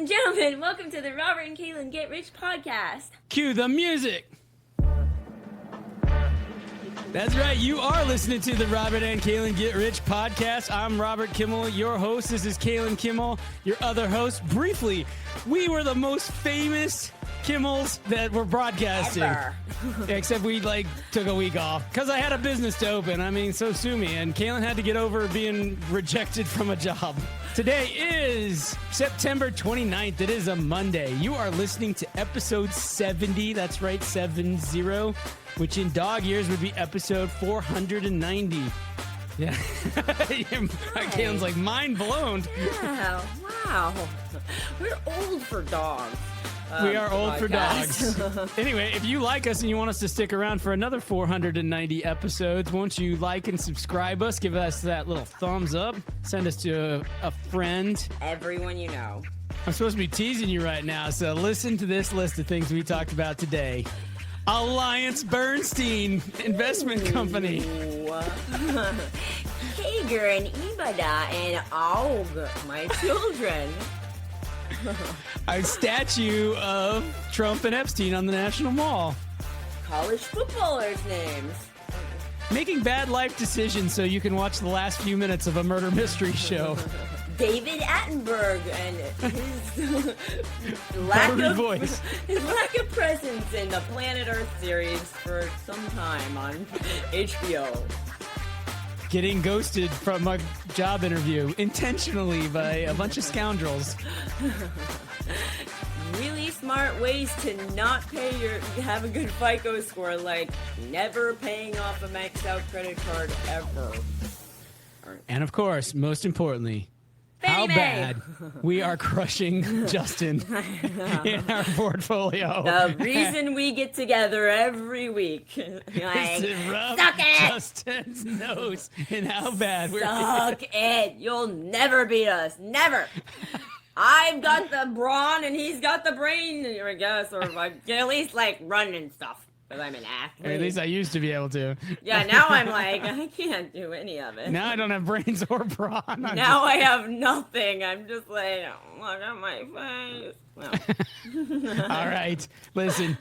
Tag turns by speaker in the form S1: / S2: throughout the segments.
S1: and gentlemen, welcome to the Robert and Kailyn Get Rich podcast.
S2: Cue the music. That's right, you are listening to the Robert and Kailyn Get Rich podcast. I'm Robert Kimmel, your host. This is Kailyn Kimmel, your other host. Briefly, we were the most famous Kimmels that were broadcasting.
S1: Ever.
S2: Except we took a week off because I had a business to open. I mean, so sue me. And Kailyn had to get over being rejected from a job. Today is September 29th. It is a Monday. You are listening to episode 70. That's right, 70, which in dog years would be episode 490. Yeah. Kailyn's like mind blown.
S1: Yeah, wow. We're old for dogs.
S2: We are old for dogs. Anyway, if you like us and you want us to stick around for another 490 episodes, won't you like and subscribe us? Give us that little thumbs up. Send us to a friend.
S1: Everyone you know.
S2: I'm supposed to be teasing you right now, so listen to this list of things we talked about today. Alliance Bernstein Investment Company.
S1: Hager and Ibada and Og, my children.
S2: A statue of Trump and Epstein on the National Mall.
S1: College footballers' names.
S2: Making bad life decisions so you can watch the last few minutes of a murder mystery show.
S1: David Attenborough and his lack of presence in the Planet Earth series for some time on HBO.
S2: Getting ghosted from a job interview intentionally by a bunch of scoundrels.
S1: Really smart ways to not have a good FICO score, like never paying off a maxed out credit card ever.
S2: And of course, most importantly, how bad we are crushing Justin in our portfolio.
S1: The reason we get together every week. Like,
S2: to rub
S1: suck it!
S2: Justin's nose and how bad we're
S1: Suck it! You'll never beat us. Never! I've got the brawn and he's got the brain, I guess, or like, at least run and stuff. Because I'm an athlete.
S2: At least I used to be able to.
S1: Yeah, now I'm like, I can't do any of it.
S2: Now I don't have brains or brawn.
S1: I have nothing. I'm just like, oh, look at my face. Well.
S2: All right. Listen,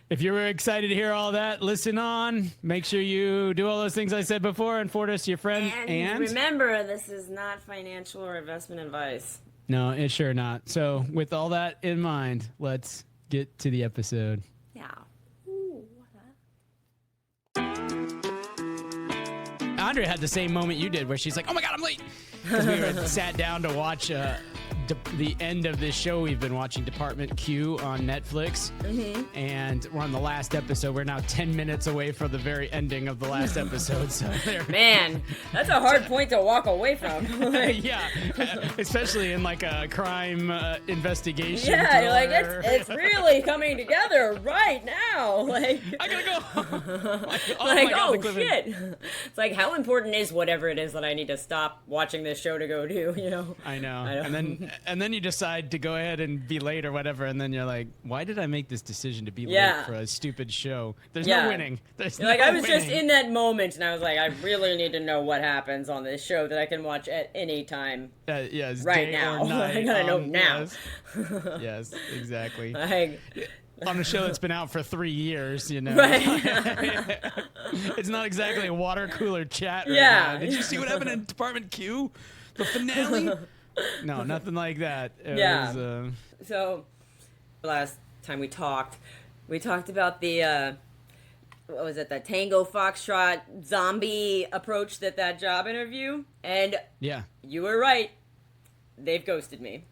S2: if you're excited to hear all that, listen on. Make sure you do all those things I said before and forward us to your friend. And
S1: remember, this is not financial or investment advice.
S2: No, it's sure not. So with all that in mind, let's get to the episode.
S1: Yeah.
S2: Andrea had the same moment you did where she's like, oh my God, I'm late. Because we were sat down to watch the end of this show we've been watching, Department Q on Netflix. Mm-hmm. And we're on the last episode. We're now 10 minutes away from the very ending of the last episode. So
S1: man, that's a hard point to walk away from.
S2: Yeah, especially in like a crime investigation.
S1: Yeah, you're like, it's really coming together right now. Like,
S2: I gotta go.
S1: Oh shit. It's like, how important is whatever it is that I need to stop watching this show to go do, you know?
S2: I know. And then you decide to go ahead and be late or whatever, and then you're like, why did I make this decision to be late for a stupid show? There's no winning.
S1: I was just in that moment, and I was like, I really need to know what happens on this show that I can watch at any time.
S2: Yes,
S1: right now. I gotta know now.
S2: Yes, exactly.
S1: On
S2: a show that's been out for 3 years, you know.
S1: Right.
S2: It's not exactly a water cooler chat right now. Did you see what happened in Department Q? The finale? No, nothing like that. It was,
S1: So, last time we talked about the, what was it, the Tango Foxtrot zombie approach that job interview. And you were right. They've ghosted me.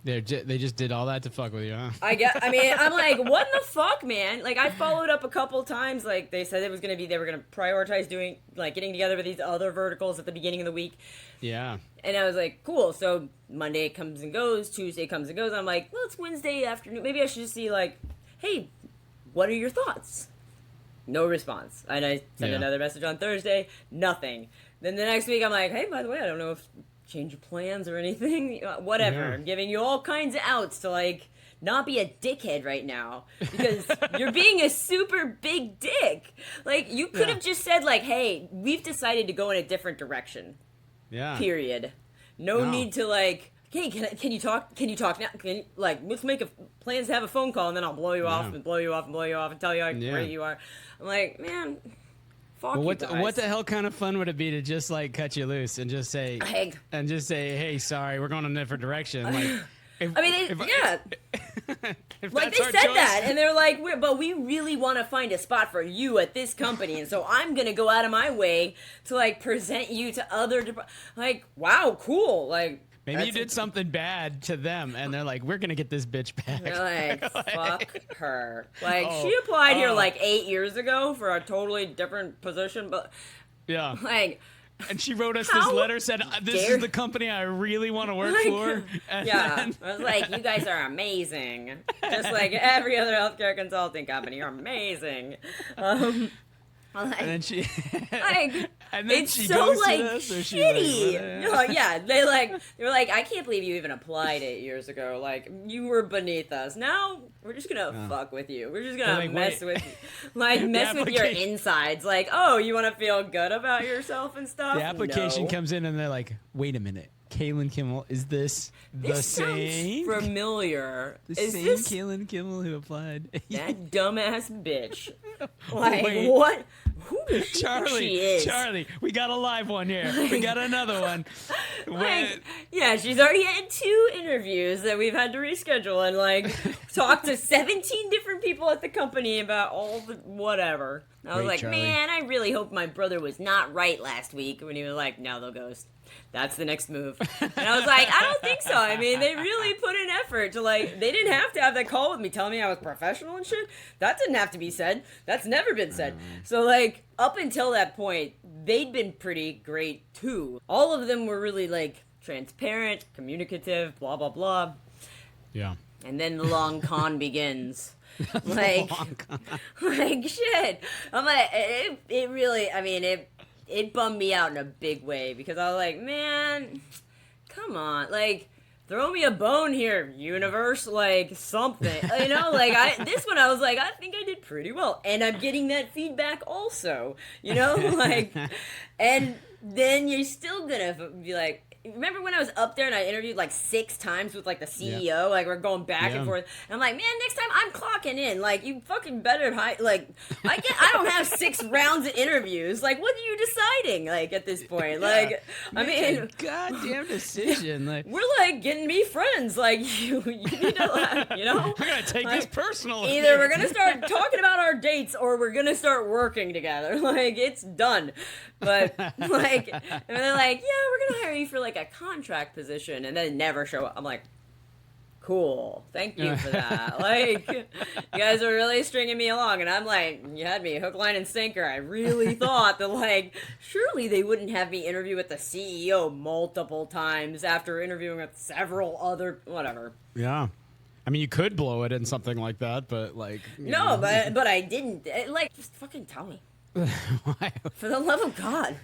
S2: They just did all that to fuck with you, huh?
S1: I'm like, what in the fuck, man? Like, I followed up a couple times. Like, they said they were going to prioritize doing, like, getting together with these other verticals at the beginning of the week.
S2: Yeah.
S1: And I was like, cool. So Monday comes and goes. Tuesday comes and goes. I'm like, well, it's Wednesday afternoon. Maybe I should just see, like, hey, what are your thoughts? No response. And I sent another message on Thursday. Nothing. Then the next week, I'm like, hey, by the way, I don't know if change of plans or anything. Whatever. Yeah. I'm giving you all kinds of outs to, like, not be a dickhead right now because you're being a super big dick. Like, you could have just said, like, hey, we've decided to go in a different direction.
S2: Yeah.
S1: Period. No need to, like, hey, can you talk now? Let's make plans to have a phone call, and then I'll blow you off and blow you off and blow you off and tell you how great you are. I'm like, man, fuck you guys.
S2: What the hell kind of fun would it be to just like cut you loose and just say, hey, sorry, we're going in a different direction. Like, if
S1: they said that, and they're like, but we really want to find a spot for you at this company, and so I'm gonna go out of my way to like present you to other like, wow, cool, like.
S2: Maybe you did something bad to them, and they're like, we're going to get this bitch back.
S1: They're like, fuck her. Like, she applied here like 8 years ago for a totally different position, but...
S2: Yeah.
S1: Like...
S2: And she wrote us this letter, said, this is the company I really want to work for. And
S1: I was like, you guys are amazing. Just like every other healthcare consulting company, you're amazing.
S2: And then she,
S1: it's
S2: she
S1: so
S2: goes
S1: like
S2: to us,
S1: shitty. They were like, I can't believe you even applied 8 years ago. Like, you were beneath us. Now we're just gonna fuck with you. We're just gonna mess with your insides. Like, oh, you want to feel good about yourself and stuff.
S2: The application comes in, and they're like, wait a minute. Kailyn Kimmel, is this the same?
S1: Sounds familiar.
S2: Is same this Kailyn Kimmel who applied?
S1: That dumbass bitch. Like, what? Who does she think she is?
S2: Charlie, we got a live one here. We got another one.
S1: Yeah, she's already had 2 interviews that we've had to reschedule and, like, talk to 17 different people at the company about all the whatever. I was like, Charlie. Man, I really hope my brother was not right last week when he was like, no, they'll ghost. That's the next move. And I was like, I don't think so. I mean, they really put in effort to, like, they didn't have to have that call with me telling me I was professional and shit. That didn't have to be said. That's never been said. So, like, up until that point, they'd been pretty great, too. All of them were really, like, transparent, communicative, blah, blah, blah.
S2: Yeah.
S1: And then the long con begins. Like, shit. I'm like, it really, I mean, it bummed me out in a big way because I was like, man, come on, like, throw me a bone here, universe, like, something, you know, like, this one I was like, I think I did pretty well, and I'm getting that feedback also, you know, like, and then you're still gonna be like, remember when I was up there and I interviewed like 6 times with like the CEO? Yeah. Like we're going back and forth. And I'm like, man, next time I'm clocking in. Like you fucking better like I don't have 6 rounds of interviews. Like what are you deciding? Like at this point, like I mean,
S2: goddamn decision. Like
S1: we're like getting me friends. Like you need to, like, you know,
S2: we're gonna take this personal.
S1: Either we're gonna start talking about our dates or we're gonna start working together. Like it's done. But like, and they're like, yeah, we're gonna hire you for like a contract position, and then never show up. I'm like, cool, thank you for that. Like, you guys are really stringing me along, and I'm like, you had me hook, line, and sinker. I really thought that like, surely they wouldn't have me interview with the CEO multiple times after interviewing with several other whatever.
S2: Yeah. I mean, you could blow it in something like that, but like,
S1: no, but I didn't. Like, just fucking tell me. For the love of God.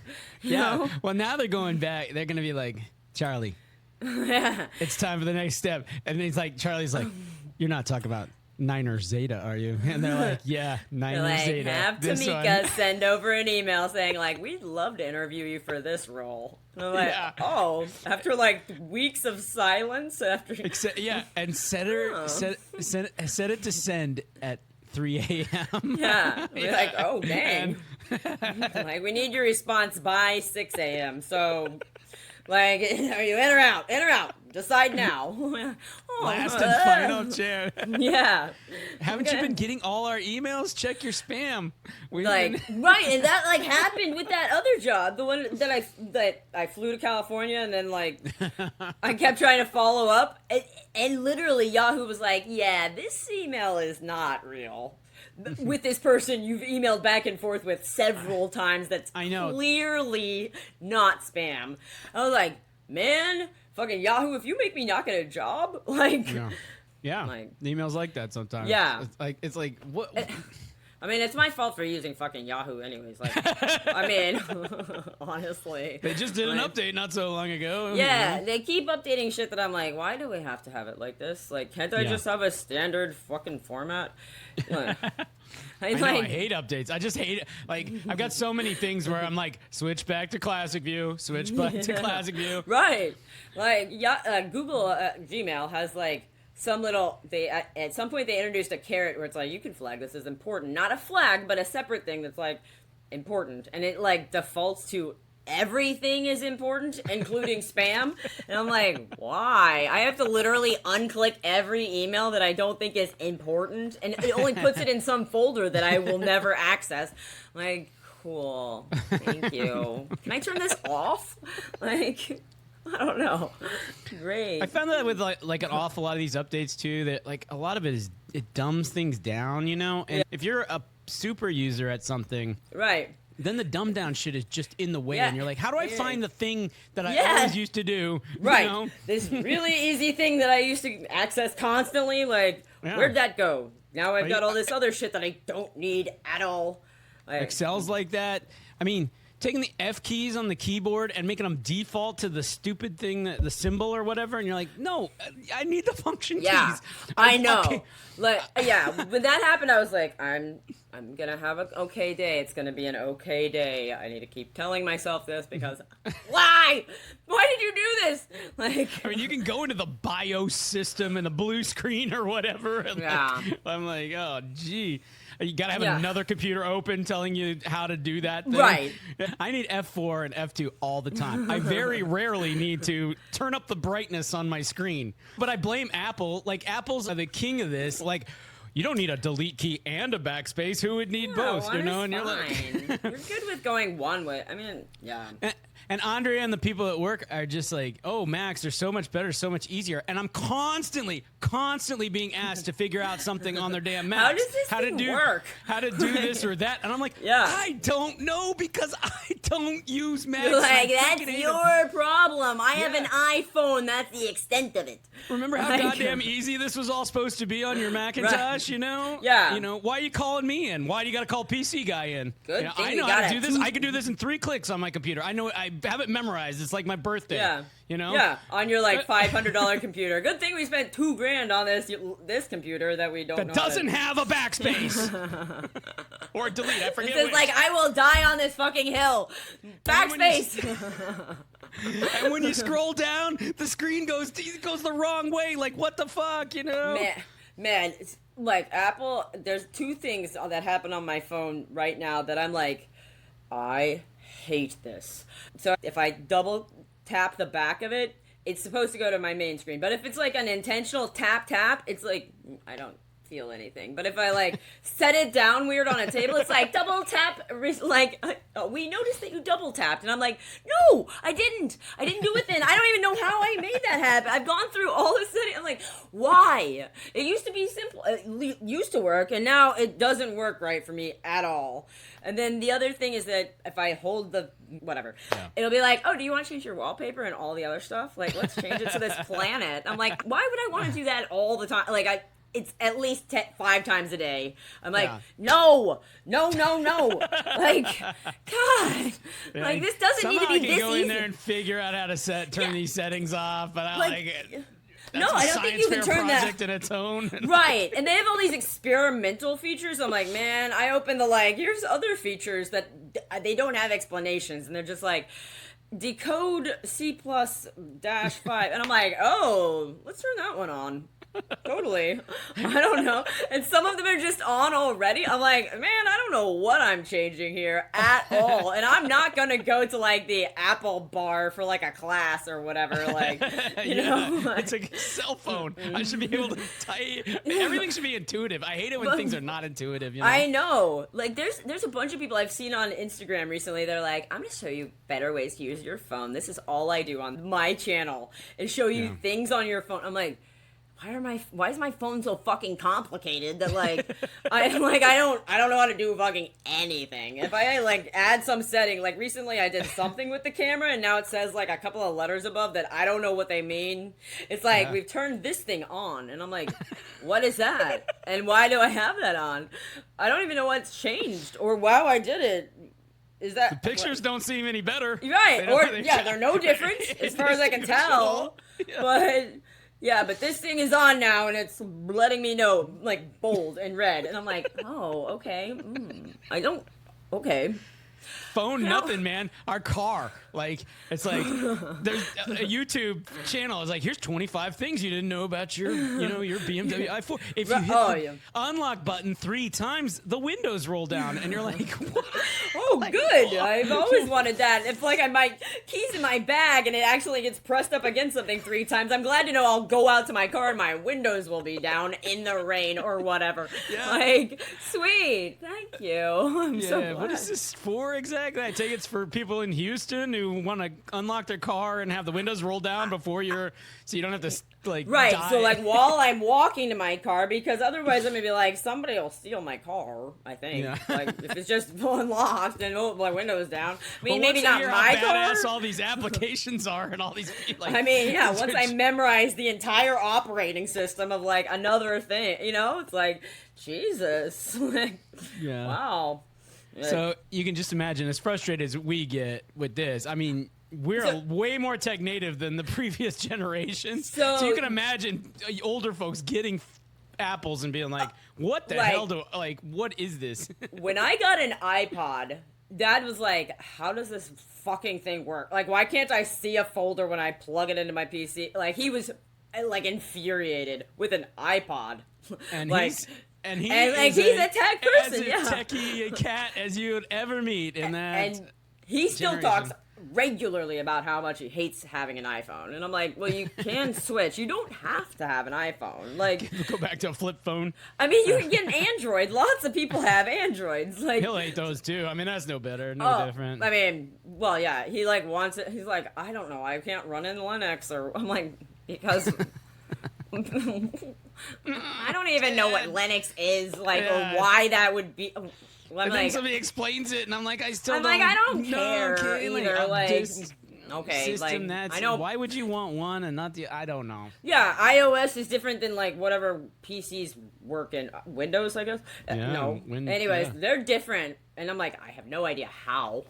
S1: You know?
S2: Well, now they're going back. They're going to be like, Charlie, it's time for the next step. And he's like, Charlie's like, you're not talking about Niner Zeta, are you? And they're like, yeah, Niner
S1: like,
S2: Zeta.
S1: Have Tamika send over an email saying like, we'd love to interview you for this role. And I'm like, oh, after like weeks of silence, after
S2: and set it to send at 3 a.m.
S1: Yeah. We're like, oh, dang. Like, we need your response by 6 a.m. So, like, are you in or out? In or out? Decide now.
S2: Last and final chance.
S1: Yeah.
S2: Haven't you been getting all our emails? Check your spam.
S1: Right, and that like happened with that other job, the one that I flew to California, and then like I kept trying to follow up, and literally Yahoo was like, yeah, this email is not real. With this person you've emailed back and forth with several times that's clearly not spam. I was like, man, fucking Yahoo, if you make me not get a job, like...
S2: Yeah, like, emails like that sometimes.
S1: Yeah.
S2: It's like what...
S1: I I mean, it's my fault for using fucking Yahoo anyways. Like, I mean, honestly.
S2: They just did an update not so long ago.
S1: Yeah, they keep updating shit that I'm like, why do we have to have it like this? Like, can't I just have a standard fucking format? Like,
S2: I hate updates. I just hate it. Like, I've got so many things where I'm like, switch back to classic view, switch back to classic view.
S1: Right. Like, Google Gmail has like some little, at some point they introduced a carrot where it's like, you can flag this as important. Not a flag, but a separate thing that's like important. And it like defaults to everything is important, including spam. And I'm like, why? I have to literally unclick every email that I don't think is important. And it only puts it in some folder that I will never access. Like, cool. Thank you. Can I turn this off? Like, I don't know. Great.
S2: I found that with like an awful lot of these updates too, that like a lot of it is, it dumbs things down, you know? And if you're a super user at something,
S1: right,
S2: then the dumb down shit is just in the way, and you're like, how do I find the thing that I always used to do?
S1: Right.
S2: You know?
S1: This really easy thing that I used to access constantly, like, where'd that go? Now I've got all this other shit that I don't need at all. Like,
S2: Excel's like that. I mean, taking the F keys on the keyboard and making them default to the stupid thing, the symbol or whatever, and you're like, no, I need the function keys.
S1: I know. Okay. Like, when that happened, I was like, I'm gonna have an okay day. It's gonna be an okay day. I need to keep telling myself this because why did you do this? Like,
S2: I mean, you can go into the BIOS system and the blue screen or whatever. And like, I'm like, oh gee. You gotta have another computer open telling you how to do that thing.
S1: Right.
S2: I need F4 and F2 all the time. I very rarely need to turn up the brightness on my screen. But I blame Apple. Like, Apple's the king of this. Like, you don't need a delete key and a backspace. Who would need both? You know, and you're like,
S1: you're good with going one way. I mean, yeah.
S2: And Andrea and the people at work are just like, oh, Max, they're so much better, so much easier. And I'm constantly being asked to figure out something on their damn Macs.
S1: How does this work?
S2: How to do this or that. And I'm like, I don't know because I don't use Macs.
S1: You're like, that's your problem. I have an iPhone. That's the extent of it.
S2: Remember how goddamn easy this was all supposed to be on your Macintosh, you know?
S1: Yeah.
S2: You know, why are you calling me in? Why do you got to call PC guy in?
S1: Good
S2: you know,
S1: thing
S2: I know
S1: you got
S2: how to do this. I can do this in 3 clicks on my computer. I know I have it memorized. It's like my birthday.
S1: Yeah.
S2: You know?
S1: Yeah, on your like $500 computer. Good thing we spent $2,000 on this computer that we don't know.
S2: That doesn't have a backspace. Or delete. I forget.
S1: This is like, I will die on this fucking hill. Backspace.
S2: And when you scroll down, the screen goes the wrong way. Like, what the fuck, you know?
S1: Man, it's like Apple. There's 2 things that happen on my phone right now that I'm like, I hate this. So if I double tap the back of it, it's supposed to go to my main screen. But if it's like an intentional tap, it's like, I don't feel anything. But if I like set it down weird on a table, it's like double tap, like, we noticed that you double tapped. And I'm like, no, I didn't do it then. I don't even know how I made that happen. I've gone through all this settings. I'm like, why? It used to be simple. It used to work, and now it doesn't work right for me at all. And then the other thing is that if I hold the whatever, it'll be like, oh, do you want to change your wallpaper and all the other stuff? Like, let's change it to this planet. I'm like, why would I want to do that all the time? Like, it's at least 5 times a day. I'm like, no. Like, God. Like, this doesn't need to be this easy.
S2: I can go in there and figure out how to turn these settings off, but I like it.
S1: No, I don't think you can turn that.
S2: Project in its own.
S1: Right, and they have all these experimental features. I'm like, man, I open the here's other features that they don't have explanations, and they're just like, decode C+-5, and I'm like, oh, let's turn that one on. Totally. I don't know. And some of them are just on already. I'm like, man, I don't know what I'm changing here at all. And I'm not going to go to the Apple bar for a class or whatever. You know?
S2: It's a cell phone. I should be able to type. Everything should be intuitive. I hate it when things are not intuitive. You know?
S1: I know. There's a bunch of people I've seen on Instagram recently. They're like, I'm going to show you better ways to use your phone. This is all I do on my channel is show you things on your phone. I'm like, why is my phone so fucking complicated that like I don't know how to do fucking anything. If I like add some setting, like recently I did something with the camera and now it says like a couple of letters above that I don't know what they mean. It's like we've turned this thing on and I'm like, what is that? And why do I have that on? I don't even know what's changed or wow I did it. Is that
S2: the pictures don't seem any better?
S1: Right. Or they're no different as far as I can tell. Yeah. But yeah, but this thing is on now, and it's letting me know, like, bold and red. And I'm like, oh, okay. Okay.
S2: Phone, nothing, man. Our car. Like, it's like, there's a YouTube channel. It's like, here's 25 things you didn't know about your BMW i4. If you hit the unlock button 3 times, the windows roll down. And you're like, what?
S1: Oh, like, good. Oh. I've always wanted that. If, like, my keys in my bag and it actually gets pressed up against something 3 times, I'm glad to know I'll go out to my car and my windows will be down in the rain or whatever. Yeah. Like, sweet. Thank you. I'm so glad.
S2: What is this for exactly? I take it's for people in Houston who want to unlock their car and have the windows roll down before so you don't have to like die.
S1: So like while I'm walking to my car, because otherwise I'm gonna be like, somebody will steal my car, I think. Like if it's just unlocked and my windows down. I mean, maybe not my car.
S2: How badass all these applications are and all these like,
S1: I mean, yeah, once I memorize the entire operating system of like another thing, it's like Jesus. Like, wow.
S2: So you can just imagine, as frustrated as we get with this, I mean, we're way more tech native than the previous generations. So you can imagine older folks getting apples and being like, what the hell what is this?
S1: When I got an iPod, Dad was like, how does this fucking thing work? Like, why can't I see a folder when I plug it into my PC? Like, he was like infuriated with an iPod.
S2: And
S1: like,
S2: he's
S1: a tech person,
S2: as techie a cat as you would ever meet in that. And
S1: he still talks regularly about how much he hates having an iPhone. And I'm like, well, you can switch. You don't have to have an iPhone. Like,
S2: go back to a flip phone.
S1: I mean, you can get an Android. Lots of people have Androids. Like,
S2: he'll hate those too. I mean, that's no better, no different.
S1: I mean, well, yeah, he like wants it. He's like, I don't know, I can't run in Linux, or I'm like, because I don't even know what Linux is, like, or why that would be.
S2: And then somebody explains it, and I'm like, I don't
S1: care either. Like, okay,
S2: system
S1: like,
S2: I know. Why would you want one and not the? I don't know.
S1: Yeah, iOS is different than like whatever PCs work in Windows, I guess. No. Anyways, they're different, and I'm like, I have no idea how.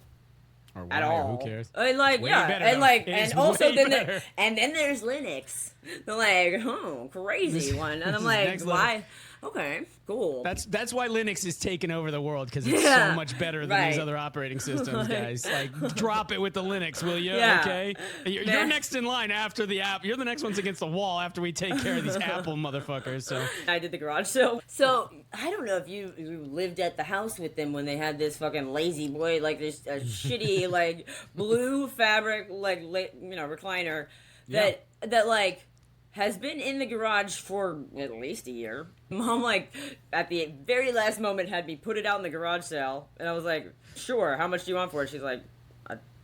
S2: Or why,
S1: at all.
S2: Who cares?
S1: And like,
S2: way
S1: and like, and also then
S2: and
S1: then there's Linux. They're like, crazy one, and I'm like, why? Okay, cool.
S2: That's why Linux is taking over the world, because it's so much better than these other operating systems, guys. Like, drop it with the Linux, will you? Yeah. Okay. You're next in line after the app. You're the next ones against the wall after we take care of these Apple motherfuckers. So
S1: I did the garage sale. So I don't know if you lived at the house with them when they had this fucking lazy boy, like this shitty like blue fabric like recliner that like has been in the garage for at least a year. Mom, like, at the very last moment had me put it out in the garage sale, and I was like, sure, how much do you want for it? She's like,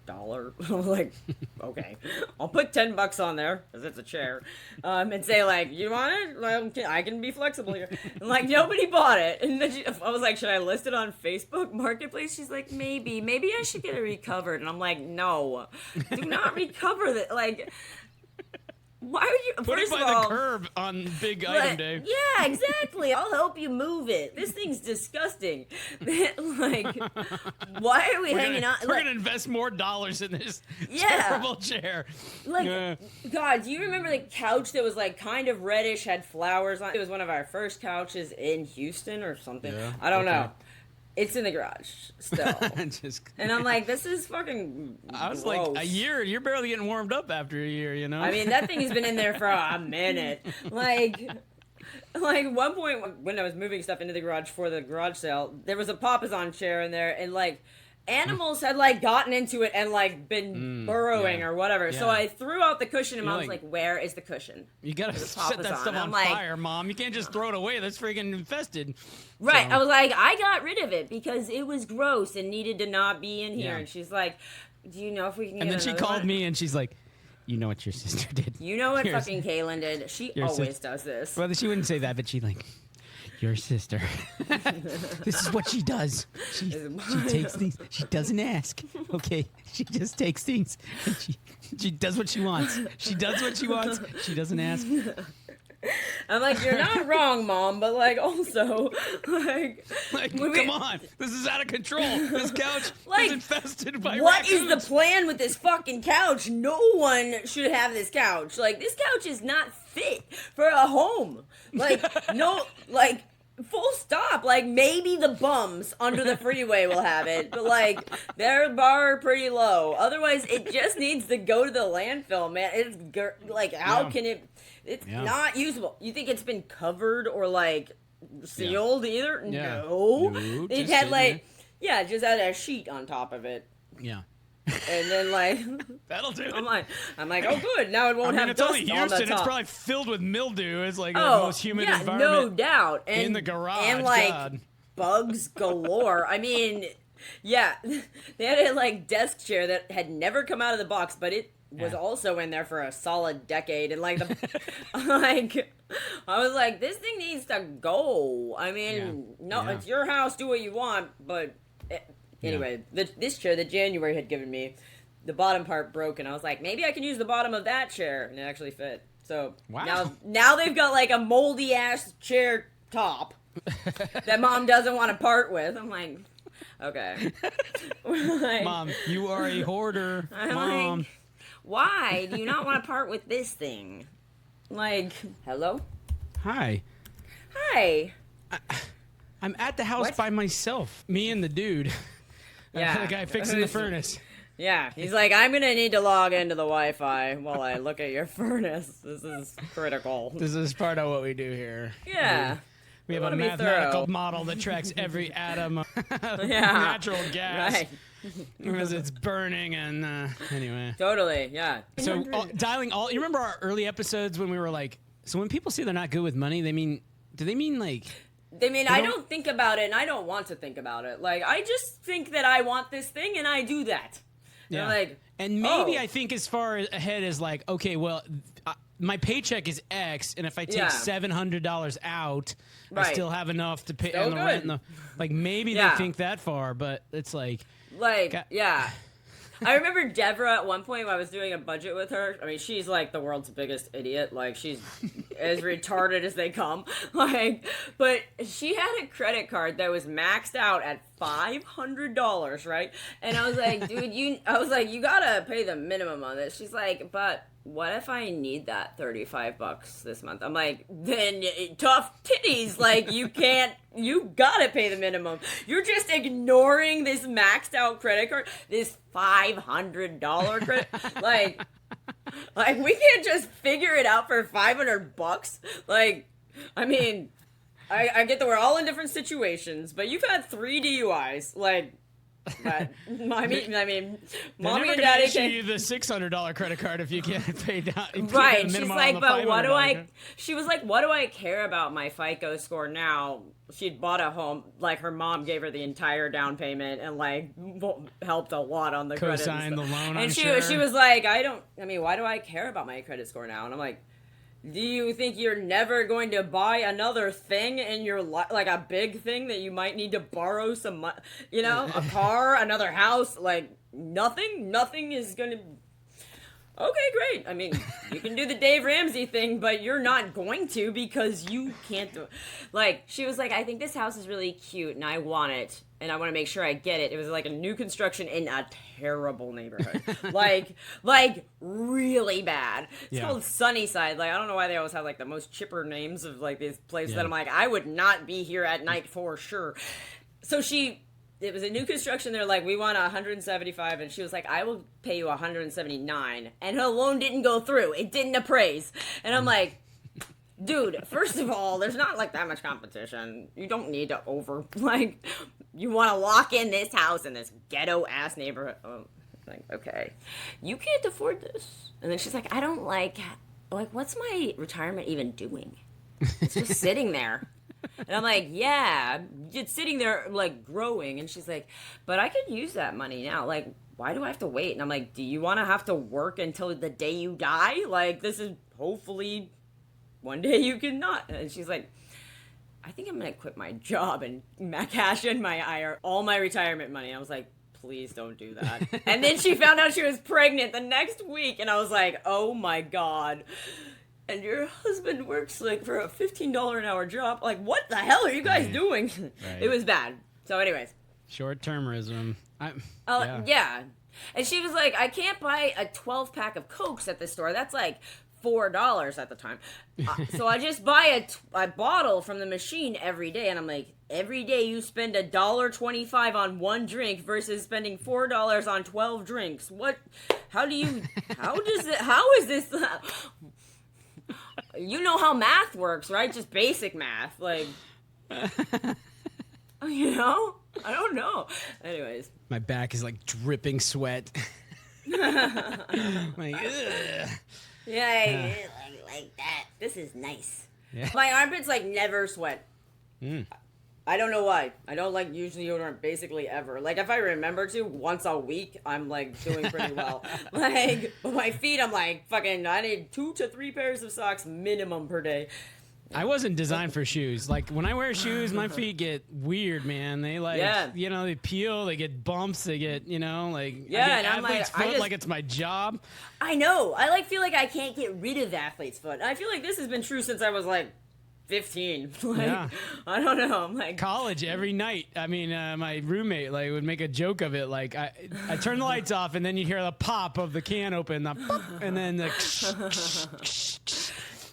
S1: $1. I was like, okay, I'll put $10 on there, because it's a chair, and say, like, you want it? Like, I can be flexible here. And, like, nobody bought it. And then I was like, should I list it on Facebook Marketplace? She's like, maybe I should get it recovered. And I'm like, no, do not recover that. Like, why would you
S2: put it by the curb on big item day?
S1: Yeah, exactly. I'll help you move it. This thing's disgusting. Like, why are we hanging on?
S2: We're gonna invest more dollars in this terrible chair.
S1: Like, God, do you remember the couch that was like kind of reddish, had flowers on it? It was one of our first couches in Houston or something. Yeah, I don't know. It's in the garage still. And I'm like, this is fucking
S2: I was
S1: gross.
S2: like, a year? You're barely getting warmed up after a year, you know?
S1: I mean, that thing has been in there for a minute. Like one point when I was moving stuff into the garage for the garage sale, there was a Papasan chair in there, and like animals had like gotten into it and like been burrowing or whatever. Yeah. So I threw out the cushion, and Mom's like, where is the cushion?
S2: You gotta set that stuff on fire, Mom. You can't just throw it away. That's freaking infested.
S1: Right. So I was like, I got rid of it because it was gross and needed to not be in here. Yeah. And she's like, do you know if we can get
S2: And then she called me and she's like, You know what your sister did.
S1: You know what fucking Kailyn did. She always does this.
S2: Well, she wouldn't say that, but she'd like, your sister. This is what she does. She takes things. She doesn't ask. Okay, she just takes things. And she does what she wants. She does what she wants. She doesn't ask.
S1: I'm like, you're not wrong, Mom, but like also like
S2: come on, this is out of control. This couch is infested by
S1: what
S2: raccoons.
S1: is the plan with this fucking couch? No one should have this couch. Like, this couch is not fit for a home. Like, no, like, full stop. Like, maybe the bums under the freeway will have it, but like, their bar pretty low. Otherwise, it just needs to go to the landfill, man. It's like, how can it? It's not usable. You think it's been covered or like sealed either?
S2: Yeah.
S1: No. It had like just had a sheet on top of it.
S2: Yeah.
S1: And then like
S2: that'll do it.
S1: I'm like, oh good, now it won't have
S2: it's
S1: dust
S2: only
S1: on
S2: Houston.
S1: the top.
S2: It's probably filled with mildew. It's like the most humid environment.
S1: No doubt. And,
S2: in the garage.
S1: And like bugs galore. I mean, yeah, they had a like desk chair that had never come out of the box, but it was also in there for a solid decade, and like like I was like, this thing needs to go. I mean, it's your house, do what you want, but anyway, this chair that January had given me, the bottom part broke, and I was like, maybe I can use the bottom of that chair, and it actually fit. So now they've got like a moldy ass chair top that Mom doesn't want to part with. I'm like, okay, like,
S2: Mom, you are a hoarder. Mom.
S1: Like, why do you not want to part with this thing? Like, hello?
S2: Hi. I'm at the house by myself. Me and the dude.
S1: Yeah.
S2: The guy fixing the furnace.
S1: Yeah. He's like, I'm going to need to log into the Wi-Fi while I look at your furnace. This is critical.
S2: This is part of what we do here.
S1: Yeah.
S2: We have a mathematical model that tracks every atom of natural gas.
S1: Right.
S2: Because it's burning and anyway.
S1: Totally, yeah.
S2: So dialing all. You remember our early episodes when we were like, so when people say they're not good with money, do they mean like?
S1: They mean I don't think about it and I don't want to think about it. Like, I just think that I want this thing and I do that.
S2: Yeah.
S1: And like,
S2: and maybe I think as far ahead as like, okay, well, my paycheck is X, and if I take $700 out, I still have enough to pay on the rent. Like maybe they think that far, but it's like.
S1: Yeah. I remember Deborah at one point when I was doing a budget with her. I mean, she's like the world's biggest idiot. Like, she's as retarded as they come. Like, but she had a credit card that was maxed out at $500, right? And I was like, dude, you gotta pay the minimum on this. She's like, but what if I need that $35 this month? I'm like, then tough titties. Like, you gotta pay the minimum. You're just ignoring this maxed out credit card, this $500 credit. like we can't just figure it out for $500. Like, I mean, I get that we're all in different situations, but you've had 3 DUIs. Like, but I mean, mommy and daddy
S2: issue you the $600 credit card if you can't pay down.
S1: Right? She's like, but what do I? She was like, what do I care about my FICO score now? She'd bought a home, like her mom gave her the entire down payment and like helped a lot on the credit.
S2: Co-signed the loan.
S1: And she was like, why do I care about my credit score now? And I'm like, do you think you're never going to buy another thing in your life, like a big thing that you might need to borrow some money, a car, another house, like nothing is going to. Okay, great. I mean, you can do the Dave Ramsey thing, but you're not going to because you can't do it. Like, she was like, I think this house is really cute and I want it and I want to make sure I get it. It was like a new construction in a terrible neighborhood. like really bad. It's called Sunnyside. Like, I don't know why they always have like the most chipper names of like these places that I'm like, I would not be here at night for sure. So it was a new construction. They're like, we want 175, and she was like, I will pay you 179, and her loan didn't go through. It didn't appraise, and I'm like, dude, first of all, there's not like that much competition. You don't need to you want to lock in this house in this ghetto ass neighborhood. Oh, like, okay, you can't afford this. And then she's like, I don't like what's my retirement even doing? It's just sitting there. And I'm like, yeah, it's sitting there, like, growing. And she's like, but I could use that money now. Like, why do I have to wait? And I'm like, do you want to have to work until the day you die? Like, this is hopefully one day you can not. And she's like, I think I'm going to quit my job and cash in all my retirement money. I was like, please don't do that. And then she found out she was pregnant the next week. And I was like, oh my God. And your husband works like for a $15 an hour job. Like, what the hell are you guys doing? Right. It was bad. So anyways.
S2: Short-termism.
S1: Yeah. And she was like, I can't buy a 12-pack of Cokes at the store. That's like $4 at the time. So I just buy a bottle from the machine every day. And I'm like, every day you spend $1.25 on one drink versus spending $4 on 12 drinks. What? How is this? You know how math works, right? Just basic math. Like, you know? I don't know. Anyways.
S2: My back is like dripping sweat. Like, ugh.
S1: Yeah, like that. This is nice.
S2: Yeah.
S1: My armpits like never sweat. I don't know why. I don't like use deodorant basically ever. Like if I remember to once a week, I'm like doing pretty well. Like but my feet, I'm like fucking. I need 2 to 3 pairs of socks minimum per day.
S2: I wasn't designed for shoes. Like when I wear shoes, my feet get weird, man. They they peel, they get bumps, they get, I get
S1: and I'm
S2: athlete's foot like it's my job.
S1: I know. I feel like I can't get rid of athlete's foot. I feel like this has been true since I was like 15. Like, I don't know. I'm like
S2: college every night. I mean, my roommate would make a joke of it. Like I turn the lights off, and then you hear the pop of the can open, the pop, and then the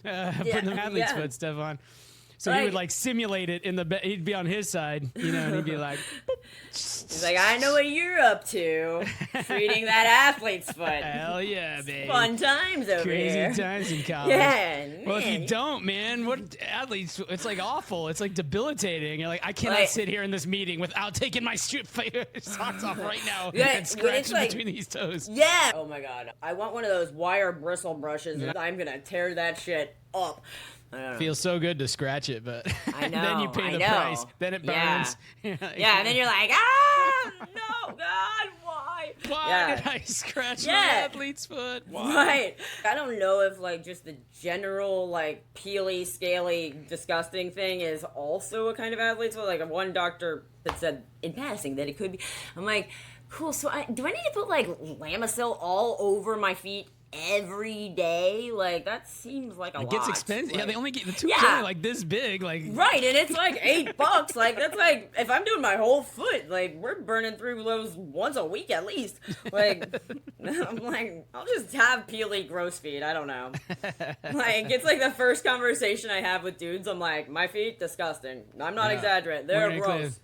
S2: putting the athlete's foot stuff on. So he would simulate it in the bed. He'd be on his side, and he'd be like,
S1: he's like, I know what you're up to, treating that athlete's foot.
S2: Hell yeah, baby.
S1: Fun times over
S2: Crazy
S1: here.
S2: times in college.
S1: Yeah.
S2: Well, if you don't, man, what athletes? It's like awful. It's like debilitating. You're like, I cannot sit here in this meeting without taking my socks off right now and scratching between these toes.
S1: Yeah. Oh my God. I want one of those wire bristle brushes. Yeah. I'm gonna tear that shit up.
S2: Feels so good to scratch it, but
S1: I know,
S2: then you pay the price. Then it burns.
S1: Yeah, and then you're like, no, God, why?
S2: Why did I scratch my athlete's foot? Why?
S1: Right. I don't know if just the general peely, scaly, disgusting thing is also a kind of athlete's foot. Like one doctor that said in passing that it could be. I'm like, cool. So do I need to put Lamisil all over my feet every day? That seems like a lot.
S2: It gets expensive. Yeah, they only get the tubes only this big.
S1: Right, and it's $8. That's if I'm doing my whole foot, we're burning through those once a week at least. I'm like, I'll just have peely gross feet. I don't know. It's the first conversation I have with dudes. I'm like, my feet disgusting. I'm not exaggerating. They're gross.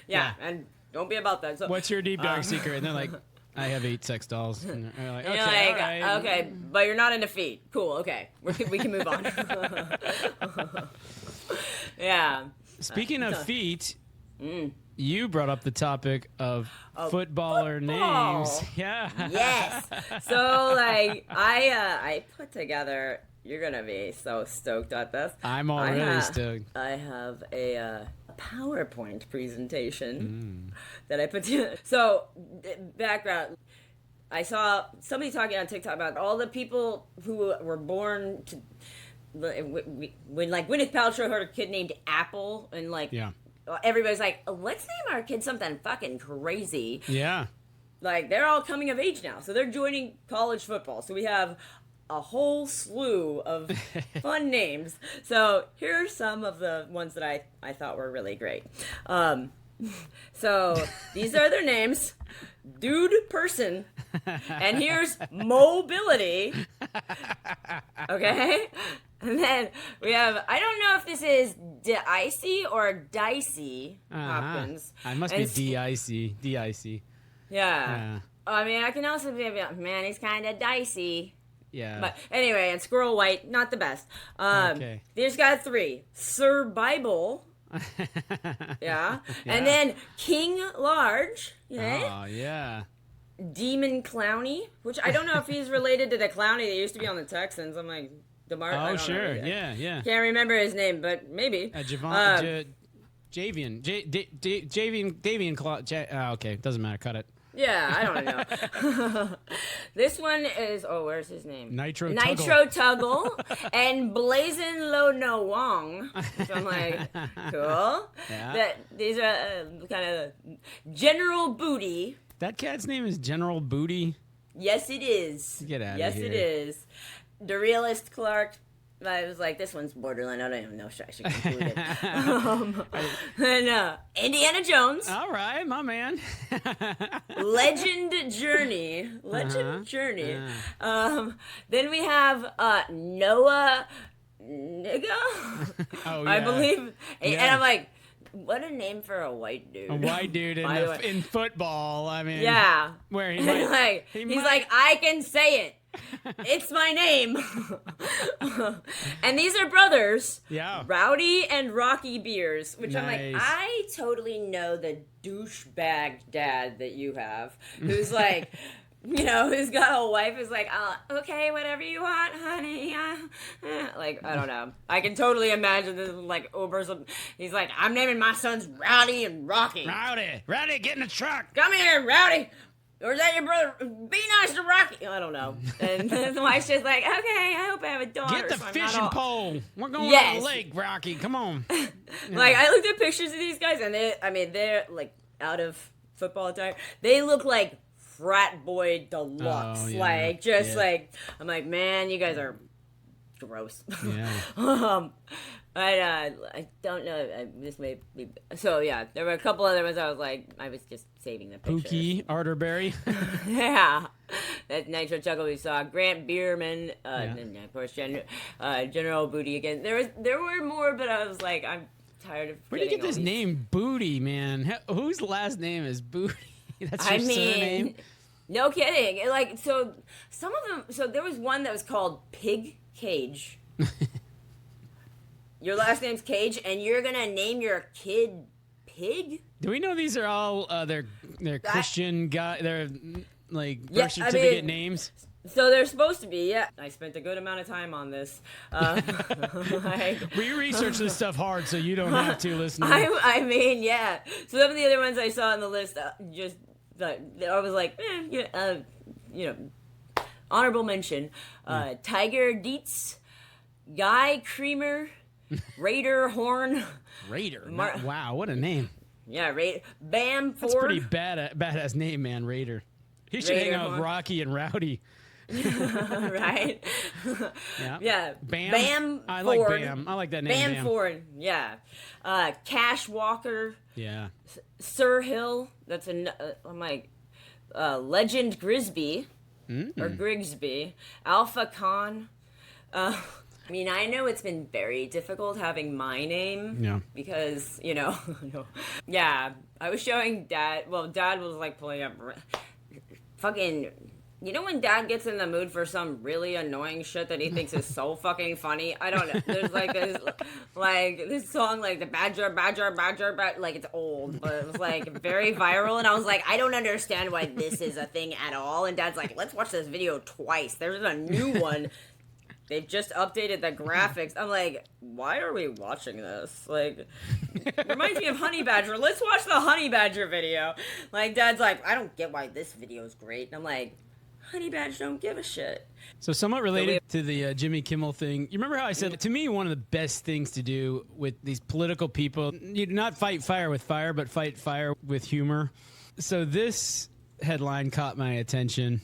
S1: Yeah, and don't be about that. So,
S2: what's your deep dark secret? And they're like, I have 8 sex dolls. And they're like, okay,
S1: all
S2: right.
S1: Okay, but you're not into feet. Cool, okay. We can move on. Yeah.
S2: Speaking of feet, you brought up the topic of footballer names. Yeah.
S1: Yes. So, I put together... You're going to be so stoked at this.
S2: I'm already stoked.
S1: I have a PowerPoint presentation that I put together. So, background. I saw somebody talking on TikTok about all the people who were born to... When, Gwyneth Paltrow had a kid named Apple, and, everybody's like, let's name our kid something fucking crazy.
S2: Yeah.
S1: They're all coming of age now. So, they're joining college football. So, we have... a whole slew of fun names. So here's some of the ones that I thought were really great. So these are their names. Dude Person. And here's Mobility. Okay? And then we have, I don't know if this is Dicey or Dicey Hopkins.
S2: I must be D-I-C. D-I-C.
S1: Yeah. I mean, I can also be like, man, he's kind of dicey.
S2: Yeah.
S1: But anyway, and Squirrel White, not the best.
S2: Okay.
S1: There's got 3. Sir Bible. Yeah. And then King Large.
S2: Oh, yeah.
S1: Demon Clowney, which I don't know if he's related to the Clowney that used to be on the Texans. I'm like, DeMar.
S2: Oh, sure. Yeah.
S1: Can't remember his name, but maybe.
S2: Javian. Davian. Okay, doesn't matter. Cut it.
S1: Yeah, I don't know. This one is, where's his name?
S2: Nitro
S1: Tuggle and Blazin' Lo No Wong. So I'm like, cool.
S2: Yeah.
S1: These are kind of General Booty.
S2: That cat's name is General Booty.
S1: Yes, it is.
S2: Get out of
S1: here. Yes,
S2: here.
S1: it is. The Realist Clark. I was like, this one's borderline. I don't even know if I should conclude it. And Indiana Jones.
S2: All right, my man.
S1: Legend Journey. Journey. Then we have Noah Nigga.
S2: Oh, yeah.
S1: I believe.
S2: Yeah.
S1: And I'm like, what a name for a white dude.
S2: A white dude in football. I mean,
S1: yeah.
S2: Where
S1: he's like, I can say it. It's my name. And these are brothers.
S2: Yeah.
S1: Rowdy and Rocky Beers, which
S2: Nice.
S1: I'm like, I totally know the douchebag dad that you have, who's like, who's got a wife who's like, okay, whatever you want, honey. Like, I don't know. I can totally imagine this, like, he's like, I'm naming my sons Rowdy and Rocky.
S2: Rowdy, get in the truck.
S1: Come here, Rowdy. Or is that your brother? Be nice to Rocky. I don't know. And the wife's just like, okay, I hope I have a daughter.
S2: Get the fishing pole. We're going to the lake, Rocky. Come on. Yeah.
S1: Like, I looked at pictures of these guys, and they're, like, out of football attire. They look like frat boy deluxe.
S2: Oh, yeah.
S1: Like, just like, I'm like, man, you guys are gross.
S2: Yeah.
S1: I don't know. This may be. So, yeah, there were a couple other ones I was just saving the pictures.
S2: Pookie, Arterberry.
S1: Yeah. That Nitro Chuckle we saw. Grant Bierman. And, of course, General Booty again. There were more, but I was like, I'm tired of
S2: Where did you get this name, Booty, man? Whose last name is Booty? That's your surname?
S1: No kidding. Like, so some of them. So there was one that was called Pig Cage. Your last name's Cage, and you're gonna name your kid Pig?
S2: Do we know these are all they're Christian guy? They're like birth certificate names.
S1: So they're supposed to be. Yeah, I spent a good amount of time on this.
S2: We research this stuff hard, so you don't have to listen.
S1: I mean, yeah. So some of the other ones I saw on the list, just I was like, honorable mention. Tiger Dietz, Guy Creamer. Raider Horn.
S2: Raider. Wow, what a name.
S1: Yeah, Bam Ford.
S2: That's a pretty badass name, man, Raider. He should hang out with Rocky and Rowdy.
S1: Right? Yeah.
S2: Bam. I
S1: Ford.
S2: like Bam. I like that name.
S1: Bam Ford. Yeah. Cash Walker.
S2: Yeah.
S1: Sir Hill. That's I'm like, Legend Grisby. Or Grigsby. Alpha Khan. I mean, I know it's been very difficult having my name.
S2: Yeah.
S1: Because, yeah, I was showing Dad. Well, Dad was like pulling up fucking. You know when Dad gets in the mood for some really annoying shit that he thinks is so fucking funny? I don't know. There's this song, like the Badger, like it's old, but it was like very viral. And I was like, I don't understand why this is a thing at all. And Dad's like, let's watch this video twice. There's a new one. They've just updated the graphics. I'm like, why are we watching this? Like, reminds me of Honey Badger. Let's watch the Honey Badger video. Like, Dad's like, I don't get why this video is great. And I'm like, Honey Badger don't give a shit.
S2: So somewhat related to the Jimmy Kimmel thing, you remember how I said, to me, one of the best things to do with these political people, you do not fight fire with fire, but fight fire with humor. So this headline caught my attention.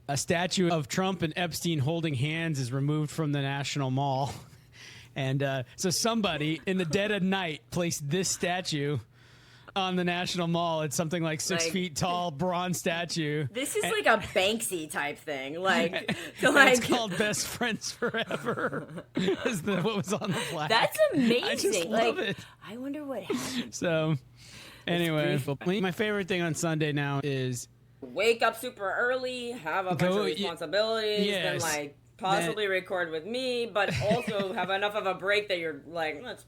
S2: A statue of Trump and Epstein holding hands is removed from the National Mall. And so somebody in the dead of night placed this statue on the National Mall. It's something like 6 feet tall bronze statue.
S1: This is like a Banksy type thing. Like,
S2: it's called Best Friends Forever. Is what was on the flag.
S1: That's amazing.
S2: I just love it.
S1: I wonder what happened.
S2: So, anyway, my favorite thing on Sunday now is
S1: wake up super early, have a bunch of responsibilities, then like possibly record with me, but also have enough of a break that you're like, let's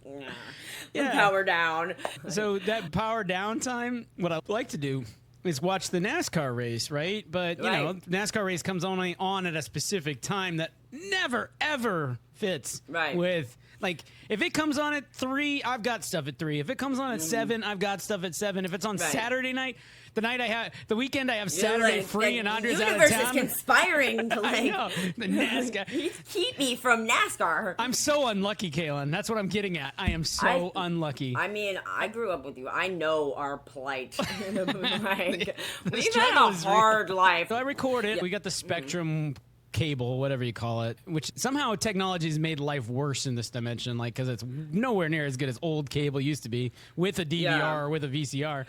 S1: power down.
S2: So that power down time, what I like to do is watch the NASCAR race, right? But you know, NASCAR race comes only on at a specific time that never ever fits with Like, if it comes on at 3, I've got stuff at 3. If it comes on at 7, I've got stuff at 7. If it's on Saturday night, the weekend I have Saturday free and Andre's out of town.
S1: The universe is conspiring to
S2: I know, the NASCAR.
S1: keep me from NASCAR.
S2: I'm so unlucky, Kailyn. That's what I'm getting at. I am so unlucky.
S1: I mean, I grew up with you. I know our plight. Like, we've
S2: struggle
S1: had a
S2: is
S1: hard life.
S2: So I record it. We got the Spectrum cable, whatever you call it, which somehow technology has made life worse in this dimension, like, because it's nowhere near as good as old cable used to be with a DVR or with a VCR.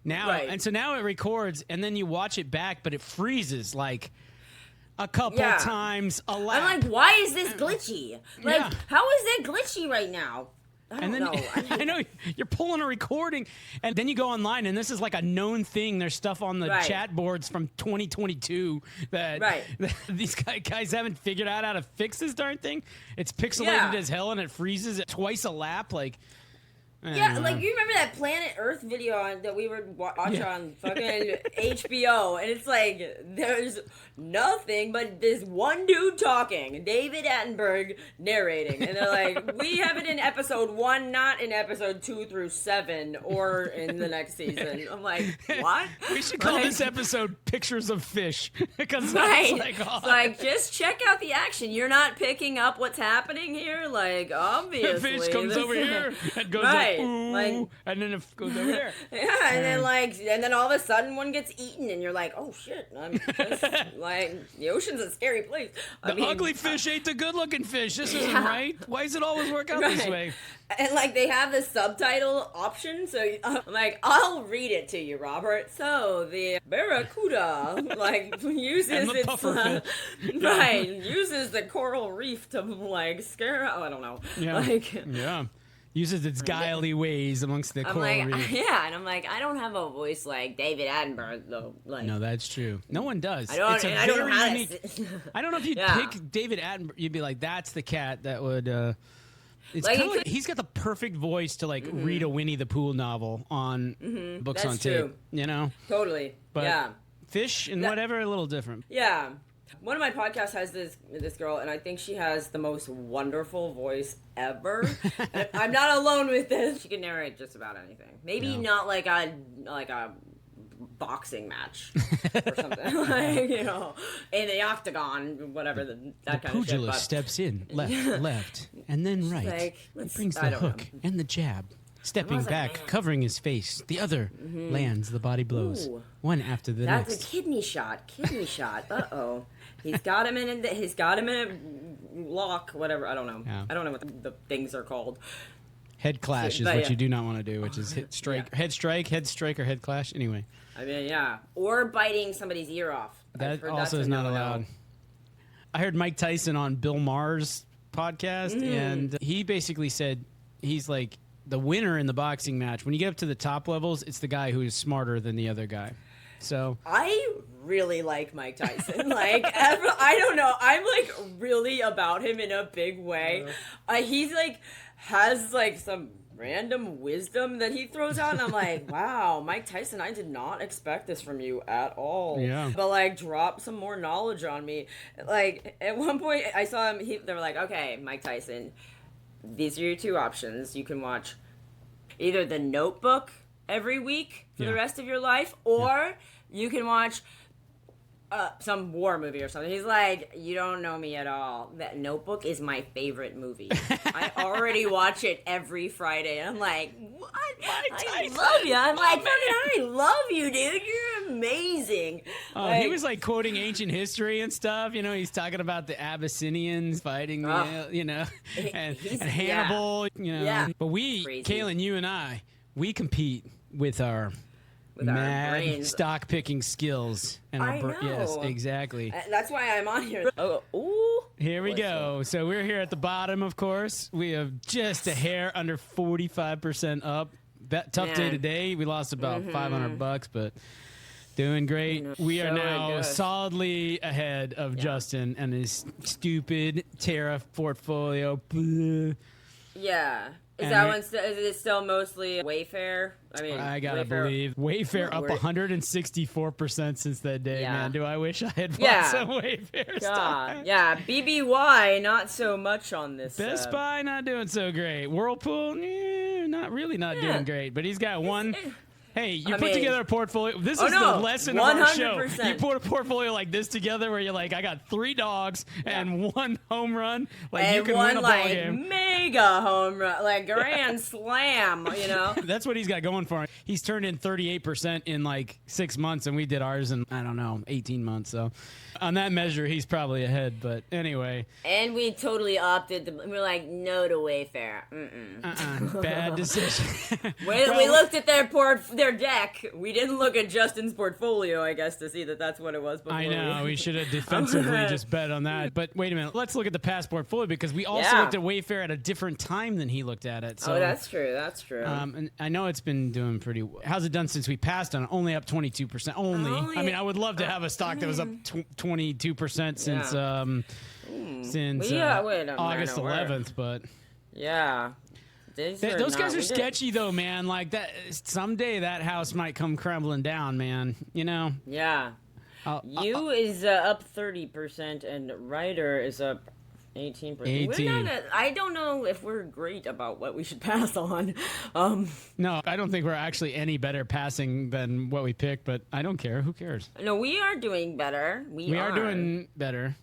S2: Now, and so now it records, and then you watch it back, but it freezes like a couple times a lap.
S1: I'm like, why is this glitchy? Like, how is it glitchy right now? I don't know.
S2: I know you're pulling a recording, and then you go online, and this is like a known thing. There's stuff on the chat boards from 2022 that these guys haven't figured out how to fix this darn thing. It's pixelated as hell, and it freezes it twice a lap. Like,
S1: like, you remember that Planet Earth video that we would watch on fucking HBO, and it's like, there's nothing but this one dude talking, David Attenborough narrating, and they're like, we have it in episode 1, not in episode 2 through 7, or in the next season. I'm like, what?
S2: We should call this episode Pictures of Fish, because
S1: it's like, just check out the action. You're not picking up what's happening here? Like, obviously.
S2: The fish comes over here and goes like, ooh, like, and then it goes over there.
S1: And then all of a sudden one gets eaten, and you're like, oh shit, I'm just like, the ocean's a scary place.
S2: I mean, ugly fish ate the good looking fish. This isn't right. Why does it always work out this way?
S1: And like, they have the subtitle option, so I'm like, I'll read it to you, Robert. So the barracuda uses uses the coral reef to like scare. Oh, I don't know.
S2: Uses its guiley ways amongst the coral reef.
S1: Yeah, and I'm like, I don't have a voice like David Attenborough, though. Like,
S2: no, that's true. No one does.
S1: I don't know
S2: if you'd pick David Attenborough, you'd be like, that's the cat that would... It's like, kind of like he's got the perfect voice to like read a Winnie the Pooh novel on books on tape. True. You know?
S1: Totally.
S2: But fish and whatever, a little different.
S1: Yeah. One of my podcasts has this girl, and I think she has the most wonderful voice ever. I'm not alone with this. She can narrate just about anything. Maybe not like a boxing match or something, like, you know, in the octagon, whatever that kind of shit. The pugilist
S2: steps in, left, and then right.
S1: Like,
S2: he brings the hook and the jab. Stepping back, covering his face. The other lands. The body blows. Ooh. One after the next.
S1: That's a kidney shot. Uh-oh. He's got him in a lock, whatever. I don't know. Yeah. I don't know what the things are called.
S2: Head clash is what you do not want to do, which is head strike, or head clash. Anyway.
S1: I mean, or biting somebody's ear off.
S2: That also is not allowed. I heard Mike Tyson on Bill Maher's podcast, and he basically said he's like, the winner in the boxing match, when you get up to the top levels, it's the guy who is smarter than the other guy. So
S1: I really like Mike Tyson. Like, I don't know. I'm like really about him in a big way. He's like has like some random wisdom that he throws out, and I'm like, wow, Mike Tyson, I did not expect this from you at all.
S2: Yeah.
S1: But like, drop some more knowledge on me. Like, at one point I saw him. They were like, okay, Mike Tyson, these are your two options. You can watch either The Notebook every week for the rest of your life, or you can watch some war movie or something. He's like, you don't know me at all. That Notebook is my favorite movie. I already watch it every Friday. And I'm like, what? I love you. I'm like, I love you, dude. You're amazing.
S2: He was like quoting ancient history and stuff. You know, he's talking about the Abyssinians fighting, and Hannibal. You know, but Kailyn, you and I, we compete with our mad stock picking skills and yes, exactly.
S1: That's why I'm on here.
S2: Here we go. So we're here at the bottom, of course. We have just a hair under 45% up. Tough day today. We lost about $500, but doing great. We are now solidly ahead of Justin and his stupid tariff portfolio.
S1: Yeah. Is that one? Is it still mostly Wayfair? I mean,
S2: I gotta believe Wayfair up 164% since that day, man. Do I wish I had bought some Wayfair stuff?
S1: Yeah, BBY not so much on this.
S2: Best Buy not doing so great. Whirlpool, not doing great. But he's got one. Hey, you put together a portfolio. This is the lesson of our show. You put a portfolio like this together where you're like, I got 3 dogs and 1 home run. Like, and you can win a ball game.
S1: Mega home run, like grand slam, you know?
S2: That's what he's got going for him. He's turned in 38% in like 6 months, and we did ours in, I don't know, 18 months. So on that measure, he's probably ahead. But anyway.
S1: And we totally opted. We're like, no to Wayfair.
S2: Bad decision.
S1: We looked at their deck. We didn't look at Justin's portfolio, I guess, to see that that's what it was before.
S2: I know. We should have defensively just bet on that. But wait a minute. Let's look at the past portfolio because we also looked at Wayfair at a different time than he looked at it. So,
S1: that's true. That's true.
S2: And I know it's been doing pretty well. How's it done since we passed on it? Only up 22%. Only. I mean, I would love to have a stock that was up 22% since August 11th, but...
S1: Yeah.
S2: Those guys are sketchy, though, man. Like, that. Someday that house might come crumbling down, man. You know?
S1: Yeah. You is up 30%, and Ryder is up 18%. I don't know if we're great about what we should pass on.
S2: No, I don't think we're actually any better passing than what we picked, but I don't care. Who cares?
S1: No, we are doing better. We
S2: are doing better.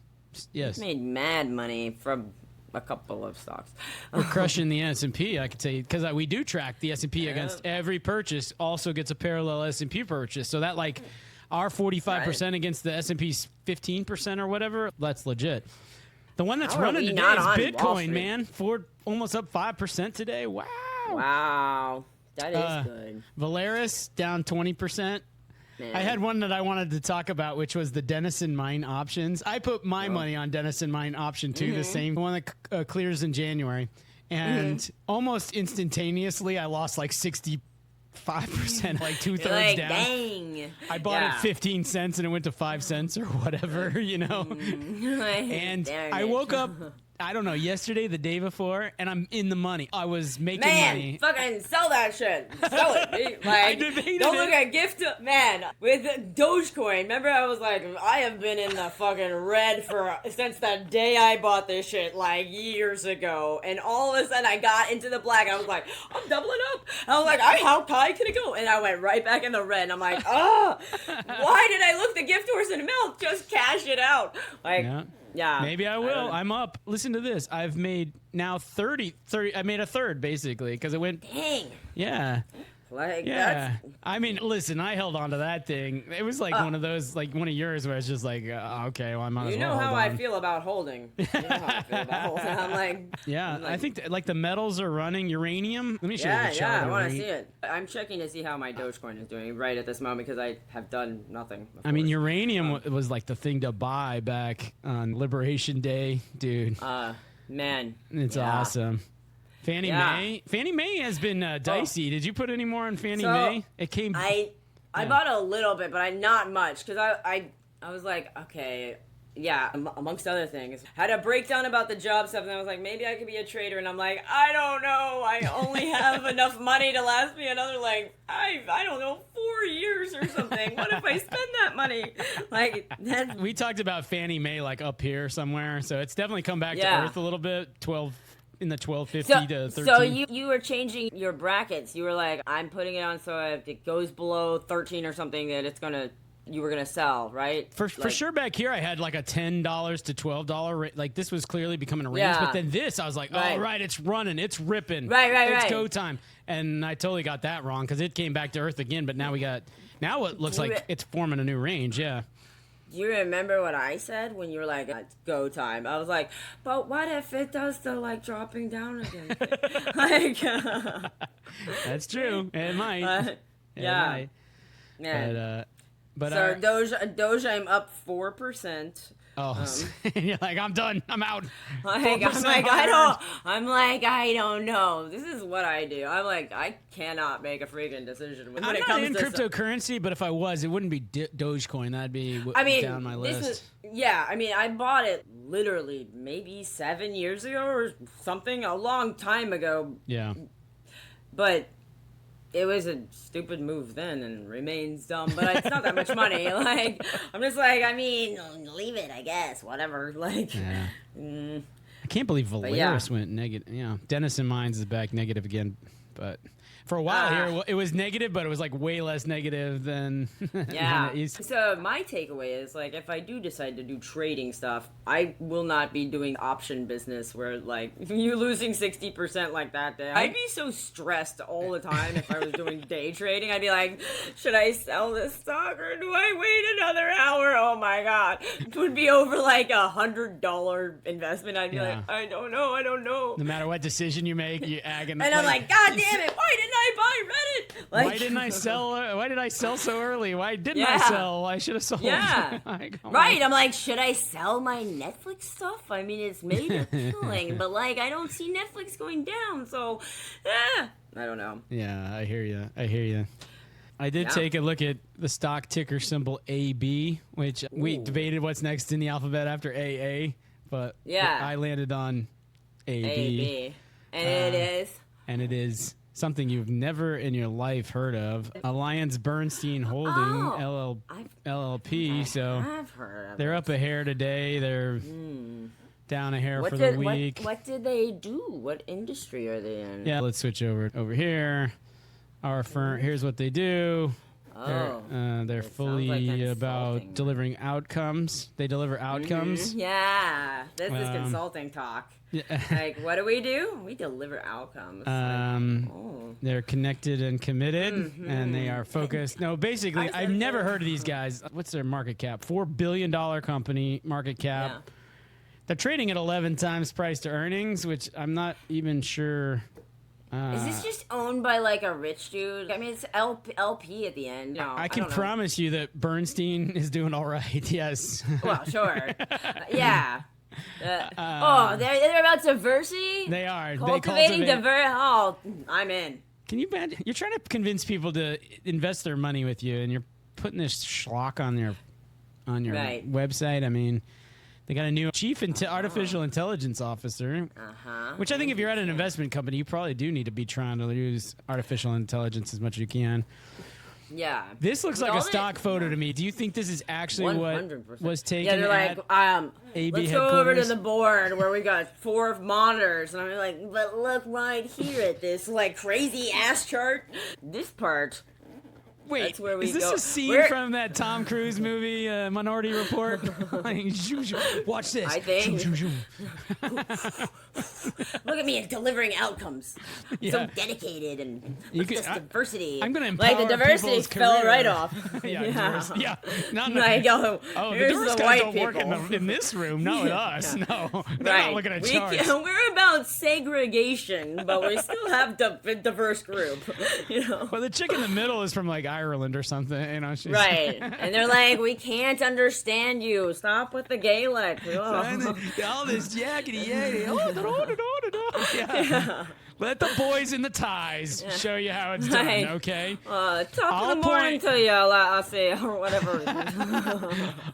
S2: Yes.
S1: We made mad money from a couple of stocks.
S2: We're crushing the S&P, I can tell you, because we do track the S&P against every purchase. Also gets a parallel S&P purchase, so that like our 45% against the S&P's 15% or whatever. That's legit. The one that's running today is Bitcoin, man. Almost up 5% today. Wow, that is good. Valaris down 20%. Man. I had one that I wanted to talk about, which was the Denison Mine options. I put my money on Denison Mine option 2, the same one that clears in January. And almost instantaneously, I lost like 65%, like 2/3 down.
S1: Dang.
S2: I bought it 15 cents and it went to 5 cents or whatever, you know. And I woke up, I don't know, yesterday, the day before, and I'm in the money. I was making money.
S1: Fucking sell that shit. Sell it. Like, don't look at gift. Man, with Dogecoin, remember I was like, I have been in the fucking red since that day I bought this shit, like, years ago. And all of a sudden, I got into the black. I was like, I'm doubling up. I was like, how high can it go? And I went right back in the red. And I'm like, why did I look the gift horse in the mouth? Just cash it out. Like... Yeah.
S2: Maybe I will. I'm up. Listen to this. I've made now 30. I made a third, basically, because it went...
S1: Dang.
S2: Yeah.
S1: Like,
S2: yeah. I mean, listen, I held on to that thing. It was like one of those, like one of yours where it's just like, okay, well, I might as well.
S1: You know how I feel about holding. You know how I feel about holding. I'm like...
S2: Yeah, I think like the metals are running. Uranium. Let me show you the chart.
S1: Yeah, I want to see it. I'm checking to see how my Dogecoin is doing right at this moment because I have done nothing before.
S2: I mean, uranium was like the thing to buy back on Liberation Day, dude.
S1: Man.
S2: It's awesome. Fannie Mae has been dicey. Did you put any more on Fannie Mae? It came.
S1: I bought a little bit, but not much because I was like, okay, yeah. Amongst other things, had a breakdown about the job stuff, and I was like, maybe I could be a trader, and I'm like, I don't know. I only have enough money to last me another I don't know 4 years or something. What if I spend that money? Like that.
S2: We talked about Fannie Mae like up here somewhere, so it's definitely come back to earth a little bit. In the 1250 to 13.
S1: So you were changing your brackets. You were like, I'm putting it on so if it goes below 13 or something that you were gonna sell, right?
S2: For sure back here I had like a $10 to $12 like this was clearly becoming a range, but then this I was like, oh right, it's running, it's ripping. It's go time. And I totally got that wrong because it came back to earth again, but now it looks like it's forming a new range, yeah.
S1: Do you remember what I said when you were like, it's go time? I was like, but what if it does the dropping down again?
S2: That's true. It might.
S1: Yeah.
S2: But
S1: so Doge, I'm up 4%.
S2: Oh, you're like, I'm done. I'm out.
S1: I don't know. This is what I do. I'm like, I cannot make a freaking decision when
S2: I'm
S1: it
S2: not
S1: comes
S2: in
S1: to
S2: cryptocurrency, but if I was, it wouldn't be Dogecoin. That'd be down my list.
S1: I bought it literally maybe 7 years ago or something, a long time ago.
S2: Yeah.
S1: But it was a stupid move then and remains dumb, but it's not that much money. Like, I'm just like, I mean, leave it, I guess, whatever. Like,
S2: yeah. I can't believe Valeris went negative. Yeah, Denison Mines is back negative again, but for a while here, it was negative, but it was like way less negative than
S1: yeah.
S2: than it used.
S1: So my takeaway is, like, if I do decide to do trading stuff, I will not be doing option business where, like, if you're losing 60% like that day, I'd be so stressed all the time if I was doing day trading. I'd be like, should I sell this stock or do I wait another hour? Oh my God. It would be over like $100 investment. I'd be like, I don't know.
S2: No matter what decision you make, you agonize.
S1: And I'm like, God damn it, why didn't I buy Reddit? Like,
S2: why didn't I sell? Why did I sell so early? Why didn't I sell? I should have sold.
S1: Yeah.
S2: Like,
S1: right. I'm like, should I sell my Netflix stuff? I mean, it's made a killing, but like, I don't see Netflix going down, so I don't know.
S2: Yeah, I hear you. I did take a look at the stock ticker symbol AB, which we debated what's next in the alphabet after AA, but I landed on AB. And it is something you've never in your life heard of. Alliance Bernstein Holding LLP. So they're up a hair today. They're down a hair for the week.
S1: What did they do? What industry are they in?
S2: Yeah, let's switch over here. Our firm. Here's what they do. They're fully about delivering outcomes. They deliver outcomes.
S1: Yeah, this is consulting talk. Like, what do? We deliver outcomes.
S2: They're connected and committed, and they are focused. No, basically, I've never heard of these guys. What's their market cap? $4 billion company market cap. Yeah. They're trading at 11 times price to earnings, which I'm not even sure.
S1: Is this just owned by like a rich dude? I mean, it's LP at the end. No,
S2: I can promise you that Bernstein is doing all right. Yes.
S1: Well, sure. Yeah. They're about diversity.
S2: They are
S1: cultivating diversity. Oh, I'm in.
S2: Can you imagine? You're trying to convince people to invest their money with you, and you're putting this schlock on your website. I mean, they got a new chief artificial intelligence officer, which I think if you're at an investment company, you probably do need to be trying to use artificial intelligence as much as you can.
S1: Yeah.
S2: This looks like a stock photo to me. Do you think this is actually 100%. What was taken
S1: they're like,
S2: AB
S1: let's go over to the board where we got 4 monitors. And I'm like, but look right here at this, like, crazy ass chart. This part...
S2: Wait,
S1: that's where we
S2: is this
S1: go.
S2: A scene from that Tom Cruise movie, Minority Report? Like, watch this.
S1: I think. Look at me delivering outcomes. Yeah. So dedicated and diversity.
S2: I'm going to empower
S1: like the diversity fell right off.
S2: Yeah. Not
S1: like,
S2: the diverse guys don't
S1: people.
S2: work in this room, not with us. No, they're not looking at charts.
S1: We're about segregation, but we still have a diverse group.
S2: Well, the chick in the middle is from like Ireland or something,
S1: right, and they're like, we can't understand you. Stop with the Gaelic.
S2: All this yakety yakety. Let the boys in the ties show you how it's done, okay?
S1: Top of the morning to you, I'll say, or whatever.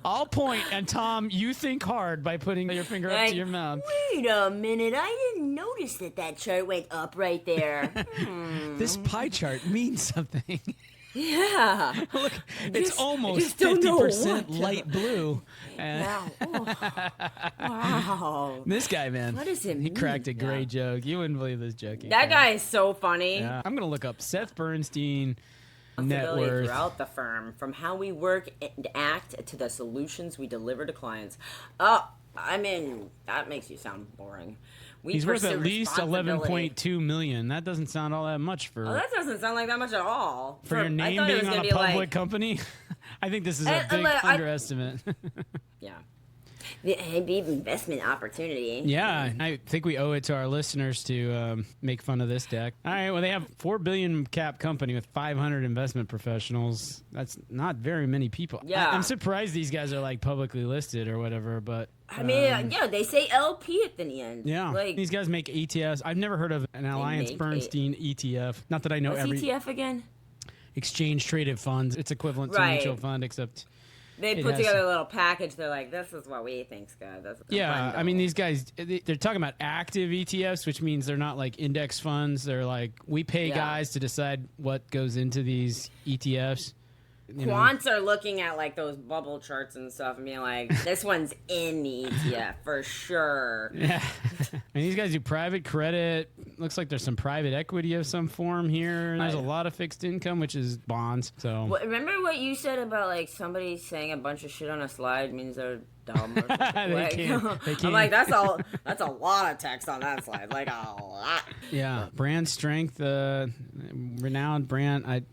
S2: I'll point, and Tom, you think hard by putting your finger up to your mouth.
S1: Wait a minute, I didn't notice that chart went up right there.
S2: This pie chart means something.
S1: Yeah.
S2: Look, it's almost 50% light blue.
S1: Wow.
S2: This guy, man.
S1: What does it mean?
S2: He cracked a great joke. You wouldn't believe this joke.
S1: That guy is so funny.
S2: Yeah. I'm going to look up Seth Bernstein net worth.
S1: Throughout the firm, from how we work and act to the solutions we deliver to clients. I mean, that makes you sound boring.
S2: He's worth at least $11.2 million. That doesn't sound all that much for.
S1: Oh, that doesn't sound like that much at all.
S2: For your name being on a public company, I think this is a big underestimate.
S1: Yeah. The investment opportunity.
S2: Yeah, I think we owe it to our listeners to make fun of this deck. All right, well, they have $4 billion cap company with 500 investment professionals. That's not very many people.
S1: Yeah.
S2: I'm surprised these guys are like publicly listed or whatever, but
S1: I mean, yeah, they say LP at the end.
S2: yeah,
S1: like,
S2: these guys make ETFs. I've never heard of an Alliance Bernstein ETF. Not that I know
S1: what's
S2: every
S1: ETF again?
S2: Exchange traded funds. It's equivalent to a mutual fund, except
S1: they put together a little package. They're like, this is what we think's good. This is
S2: yeah, I mean, these guys, they're talking about active ETFs, which means they're not like index funds. They're like, we pay guys to decide what goes into these ETFs.
S1: Quants are looking at like those bubble charts and stuff and being like, this one's in the ETF for sure.
S2: Yeah. And these guys do private credit. Looks like there's some private equity of some form here. There's a lot of fixed income, which is bonds. So
S1: remember what you said about like somebody saying a bunch of shit on a slide means they're dumb or something?
S2: They can't.
S1: I'm like, that's a lot of text on that slide. Like a lot.
S2: Yeah. Brand strength, renowned brand.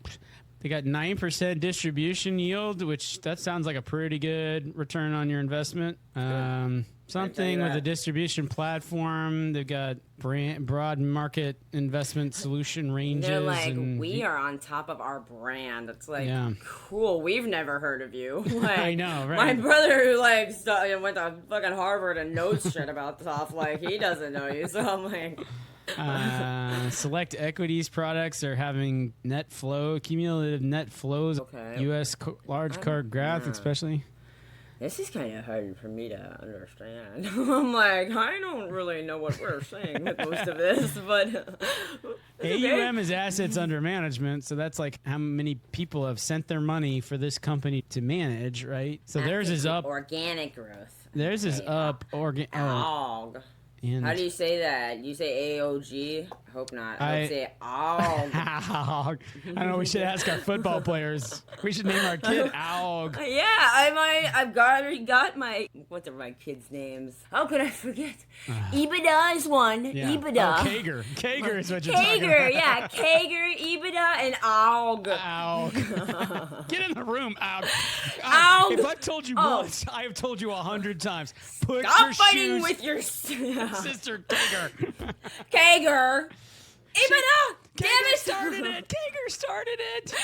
S2: They got 9% distribution yield, which that sounds like a pretty good return on your investment. Something with a distribution platform. They've got broad market investment solution ranges.
S1: They're like, we are on top of our brand. It's like, cool. We've never heard of you. Like,
S2: I know, right?
S1: My brother who like went to fucking Harvard and knows shit about stuff. Like he doesn't know you. So I'm like.
S2: Select equities products are having net flow, cumulative net flows.
S1: Okay.
S2: U.S. large card graph, especially.
S1: This is kind of hard for me to understand. I'm like, I don't really know what we're saying with most of this, but
S2: AUM is assets under management, so that's like how many people have sent their money for this company to manage, right? So theirs is up.
S1: Organic growth.
S2: Theirs is up.
S1: How do you say that? You say AOG? I hope not. I would say AUG.
S2: I don't know. We should ask our football players. We should name our kid AUG.
S1: Yeah, I've got my, what are my kids' names? How could I forget? EBITDA is one.
S2: Yeah.
S1: EBITDA.
S2: Oh, Kager is what you're talking about.
S1: Kager, yeah. Kager, EBITDA, and AUG.
S2: AUG. Get in the room, AUG.
S1: AUG.
S2: If I've told you once, I have told you 100 times. Put
S1: Stop
S2: your
S1: fighting
S2: shoes
S1: with your
S2: sister Kager.
S1: Kager. EBITDA! Damn
S2: Kager
S1: it!
S2: started it. Kager started it.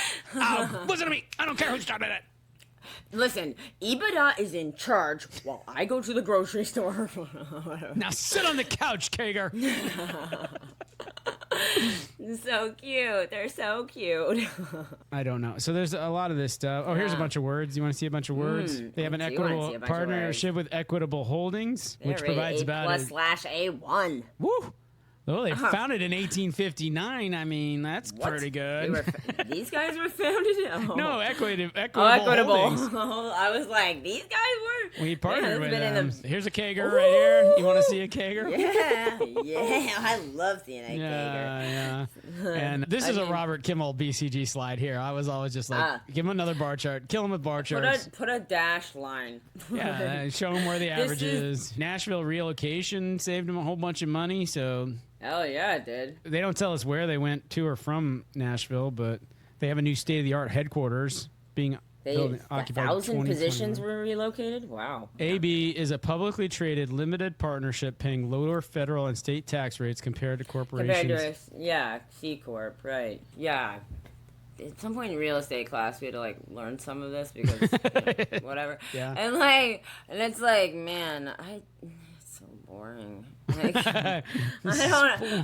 S2: Listen to me. I don't care who started it.
S1: Listen, EBITDA is in charge while I go to the grocery store.
S2: Now sit on the couch, Kager.
S1: So cute. They're so cute.
S2: I don't know. So there's a lot of this stuff. Oh, here's a bunch of words. You want to see a bunch of words? They have an equitable partnership with Equitable Holdings, which provides about
S1: A+/A1.
S2: Woo! Oh, they founded in 1859. I mean, that's pretty good.
S1: These guys were founded?
S2: No, Equitable Holdings.
S1: I was like, these guys were?
S2: We partnered with them. Here's a Kager right here. You want to see a Kager?
S1: Yeah. I love seeing a Kager.
S2: Yeah. And this is a Robert Kimmel BCG slide here. I was always just like, give him another bar chart. Kill him with bar charts.
S1: Put a dash line.
S2: Yeah, show him where the average is. Nashville relocation saved him a whole bunch of money, so...
S1: Hell yeah, it did.
S2: They don't tell us where they went to or from Nashville, but they have a new state-of-the-art headquarters being occupied.
S1: 1,000 positions were relocated? Wow.
S2: AB is a publicly traded limited partnership paying lower federal and state tax rates compared to corporations.
S1: C Corp, right. Yeah. At some point in real estate class, we had to, like, learn some of this because, whatever.
S2: Yeah.
S1: And it's like, man, it's so boring. Like, I'm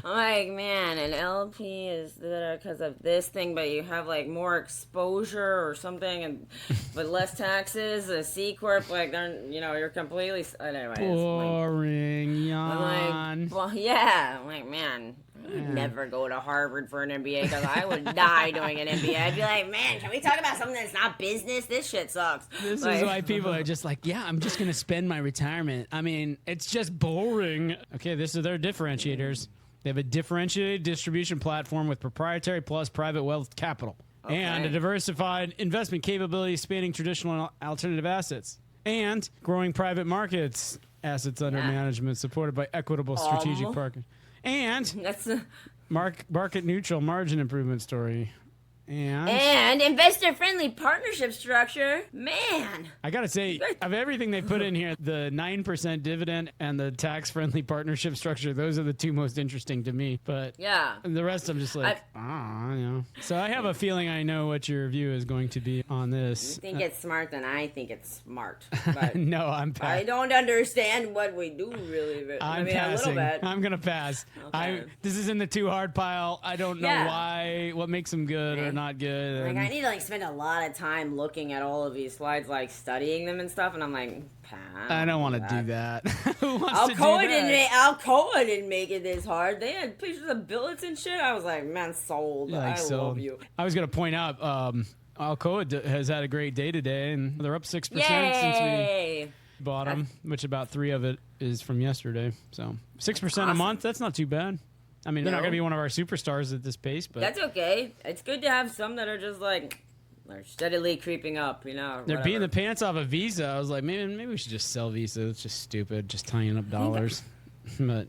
S1: like, man, an LP is there because of this thing, but you have like more exposure or something, but less taxes. A C Corp, like, you're completely. Anyway,
S2: boring, yawn.
S1: I'm like, man, I would never go to Harvard for an MBA because I would die doing an MBA. I'd be like, man, can we talk about something that's not business? This shit sucks.
S2: This is why people are just like, yeah, I'm just going to spend my retirement. I mean, it's just boring. Okay, this is their differentiators. They have a differentiated distribution platform with proprietary plus private wealth capital and a diversified investment capability spanning traditional and alternative assets and growing private markets assets under management supported by equitable strategic partners. And
S1: that's
S2: market neutral margin improvement story.
S1: And investor-friendly partnership structure. Man.
S2: I got to say, of everything they put in here, the 9% dividend and the tax-friendly partnership structure, those are the two most interesting to me. But
S1: yeah,
S2: the rest I'm just like, So I have a feeling I know what your view is going to be on this.
S1: You think it's smart, then I think it's smart. But
S2: no,
S1: I don't understand what we do, really.
S2: I'm passing. A little bit. I'm going to pass.
S1: Okay.
S2: This is in the too hard pile. I don't know what makes them good or not good.
S1: Like, I need to spend a lot of time looking at all of these slides, studying them and stuff, and I'm like,
S2: I don't want to do that. Who wants to do
S1: that? Alcoa didn't make it this hard. They had pictures of billets and shit. I was like, man, sold. I love you.
S2: I was going to point out, Alcoa has had a great day today, and they're up 6% since we bought them, which about 3 of it is from yesterday. So 6% a month, that's not too bad. I mean, they're not going to be one of our superstars at this pace, but
S1: that's okay. It's good to have some that are just they're steadily creeping up,
S2: They're beating the pants off of Visa. I was like, maybe we should just sell Visa. It's just stupid, just tying up dollars. But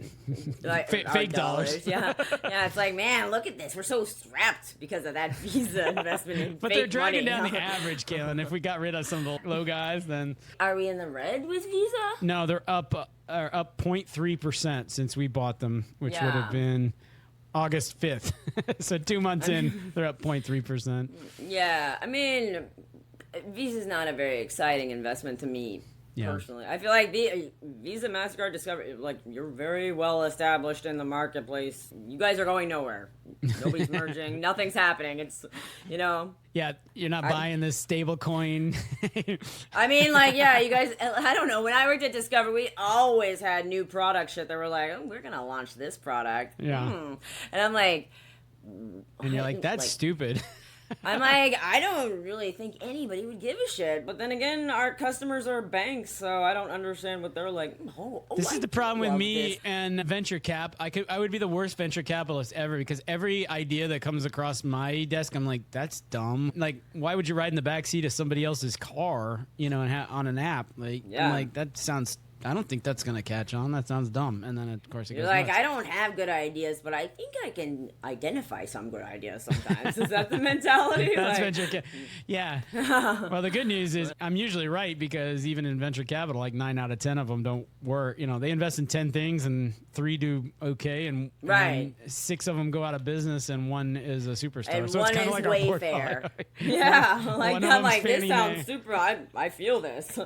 S2: fake dollars.
S1: Yeah. It's like, man, look at this. We're so strapped because of that Visa investment in
S2: but
S1: fake
S2: they're dragging
S1: money.
S2: down the average, Kailyn. If we got rid of some of the low guys, then
S1: are we in the red with Visa?
S2: No, they're up 0.3% since we bought them, which would have been August 5th. So 2 months in, they're up 0.3%.
S1: Yeah, I mean, Visa's not a very exciting investment to me. Personally, I feel like the Visa, MasterCard, Discover, you're very well established in the marketplace. You guys are going nowhere. Nobody's merging. Nothing's happening. It's,
S2: Yeah, you're not buying this stable coin.
S1: I mean, you guys, I don't know. When I worked at Discover, we always had new product shit that were like, oh, we're going to launch this product.
S2: Yeah.
S1: And I'm like...
S2: And you're like, that's stupid.
S1: I'm like, I don't really think anybody would give a shit. But then again, our customers are banks, so I don't understand what they're like.
S2: This is the problem with me and venture cap. I would be the worst venture capitalist ever because every idea that comes across my desk, I'm like, that's dumb. Like, why would you ride in the backseat of somebody else's car, on an app? I'm like, that sounds... I don't think that's going to catch on. That sounds dumb. And then, of course, it goes nuts.
S1: I don't have good ideas, but I think I can identify some good ideas sometimes. Is that the mentality?
S2: That's venture capital. Yeah. Well, the good news is I'm usually right because even in venture capital, 9 out of 10 of them don't work. They invest in 10 things and 3 do okay, and 6 of them go out of business, and 1 is a superstar.
S1: And
S2: so
S1: one
S2: it's kind of like
S1: Wayfair. Yeah. I'm like, this sounds super. I feel this.
S2: All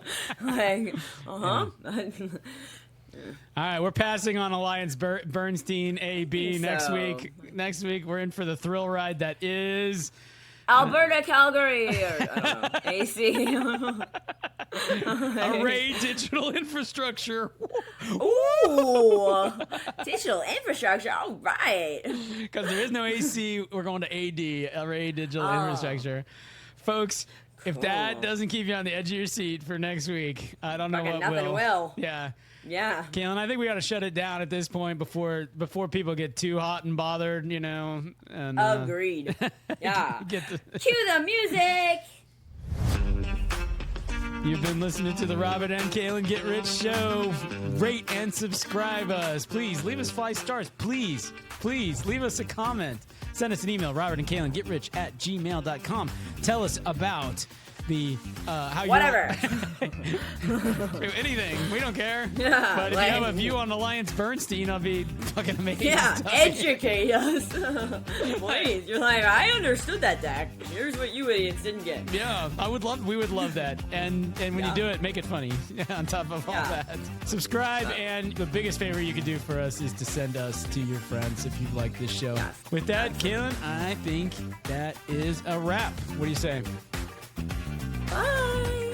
S2: right, we're passing on Alliance Bernstein AB next week. Next week, we're in for the thrill ride that is
S1: Alberta, Calgary, or I don't know, AC.
S2: Array digital infrastructure.
S1: Ooh, digital infrastructure. All right.
S2: Because there is no AC, we're going to AD, Array digital infrastructure, folks. If that doesn't keep you on the edge of your seat for next week, I don't know what
S1: nothing will.
S2: Yeah.
S1: Yeah.
S2: Kailyn, I think we got to shut it down at this point before people get too hot and bothered, And,
S1: agreed. Yeah. Cue the music.
S2: You've been listening to the Robert and Kailyn Get Rich Show. Rate and subscribe us. Please leave us 5 stars. Please leave us a comment. Send us an email, robertandkailyngetrich@gmail.com. Tell us about the how
S1: whatever.
S2: Anything. We don't care.
S1: Yeah,
S2: but if you have a view on Alliance Bernstein, I'll be fucking amazing.
S1: Yeah, educate us. Please. You're like, I understood that, Dak. Here's what you idiots didn't get.
S2: Yeah, we would love that. And when you do it, make it funny on top of all that. Subscribe, and the biggest favor you can do for us is to send us to your friends if you like this show. Yes. With that, Kailyn, I think that is a wrap. What do you say?
S1: Bye.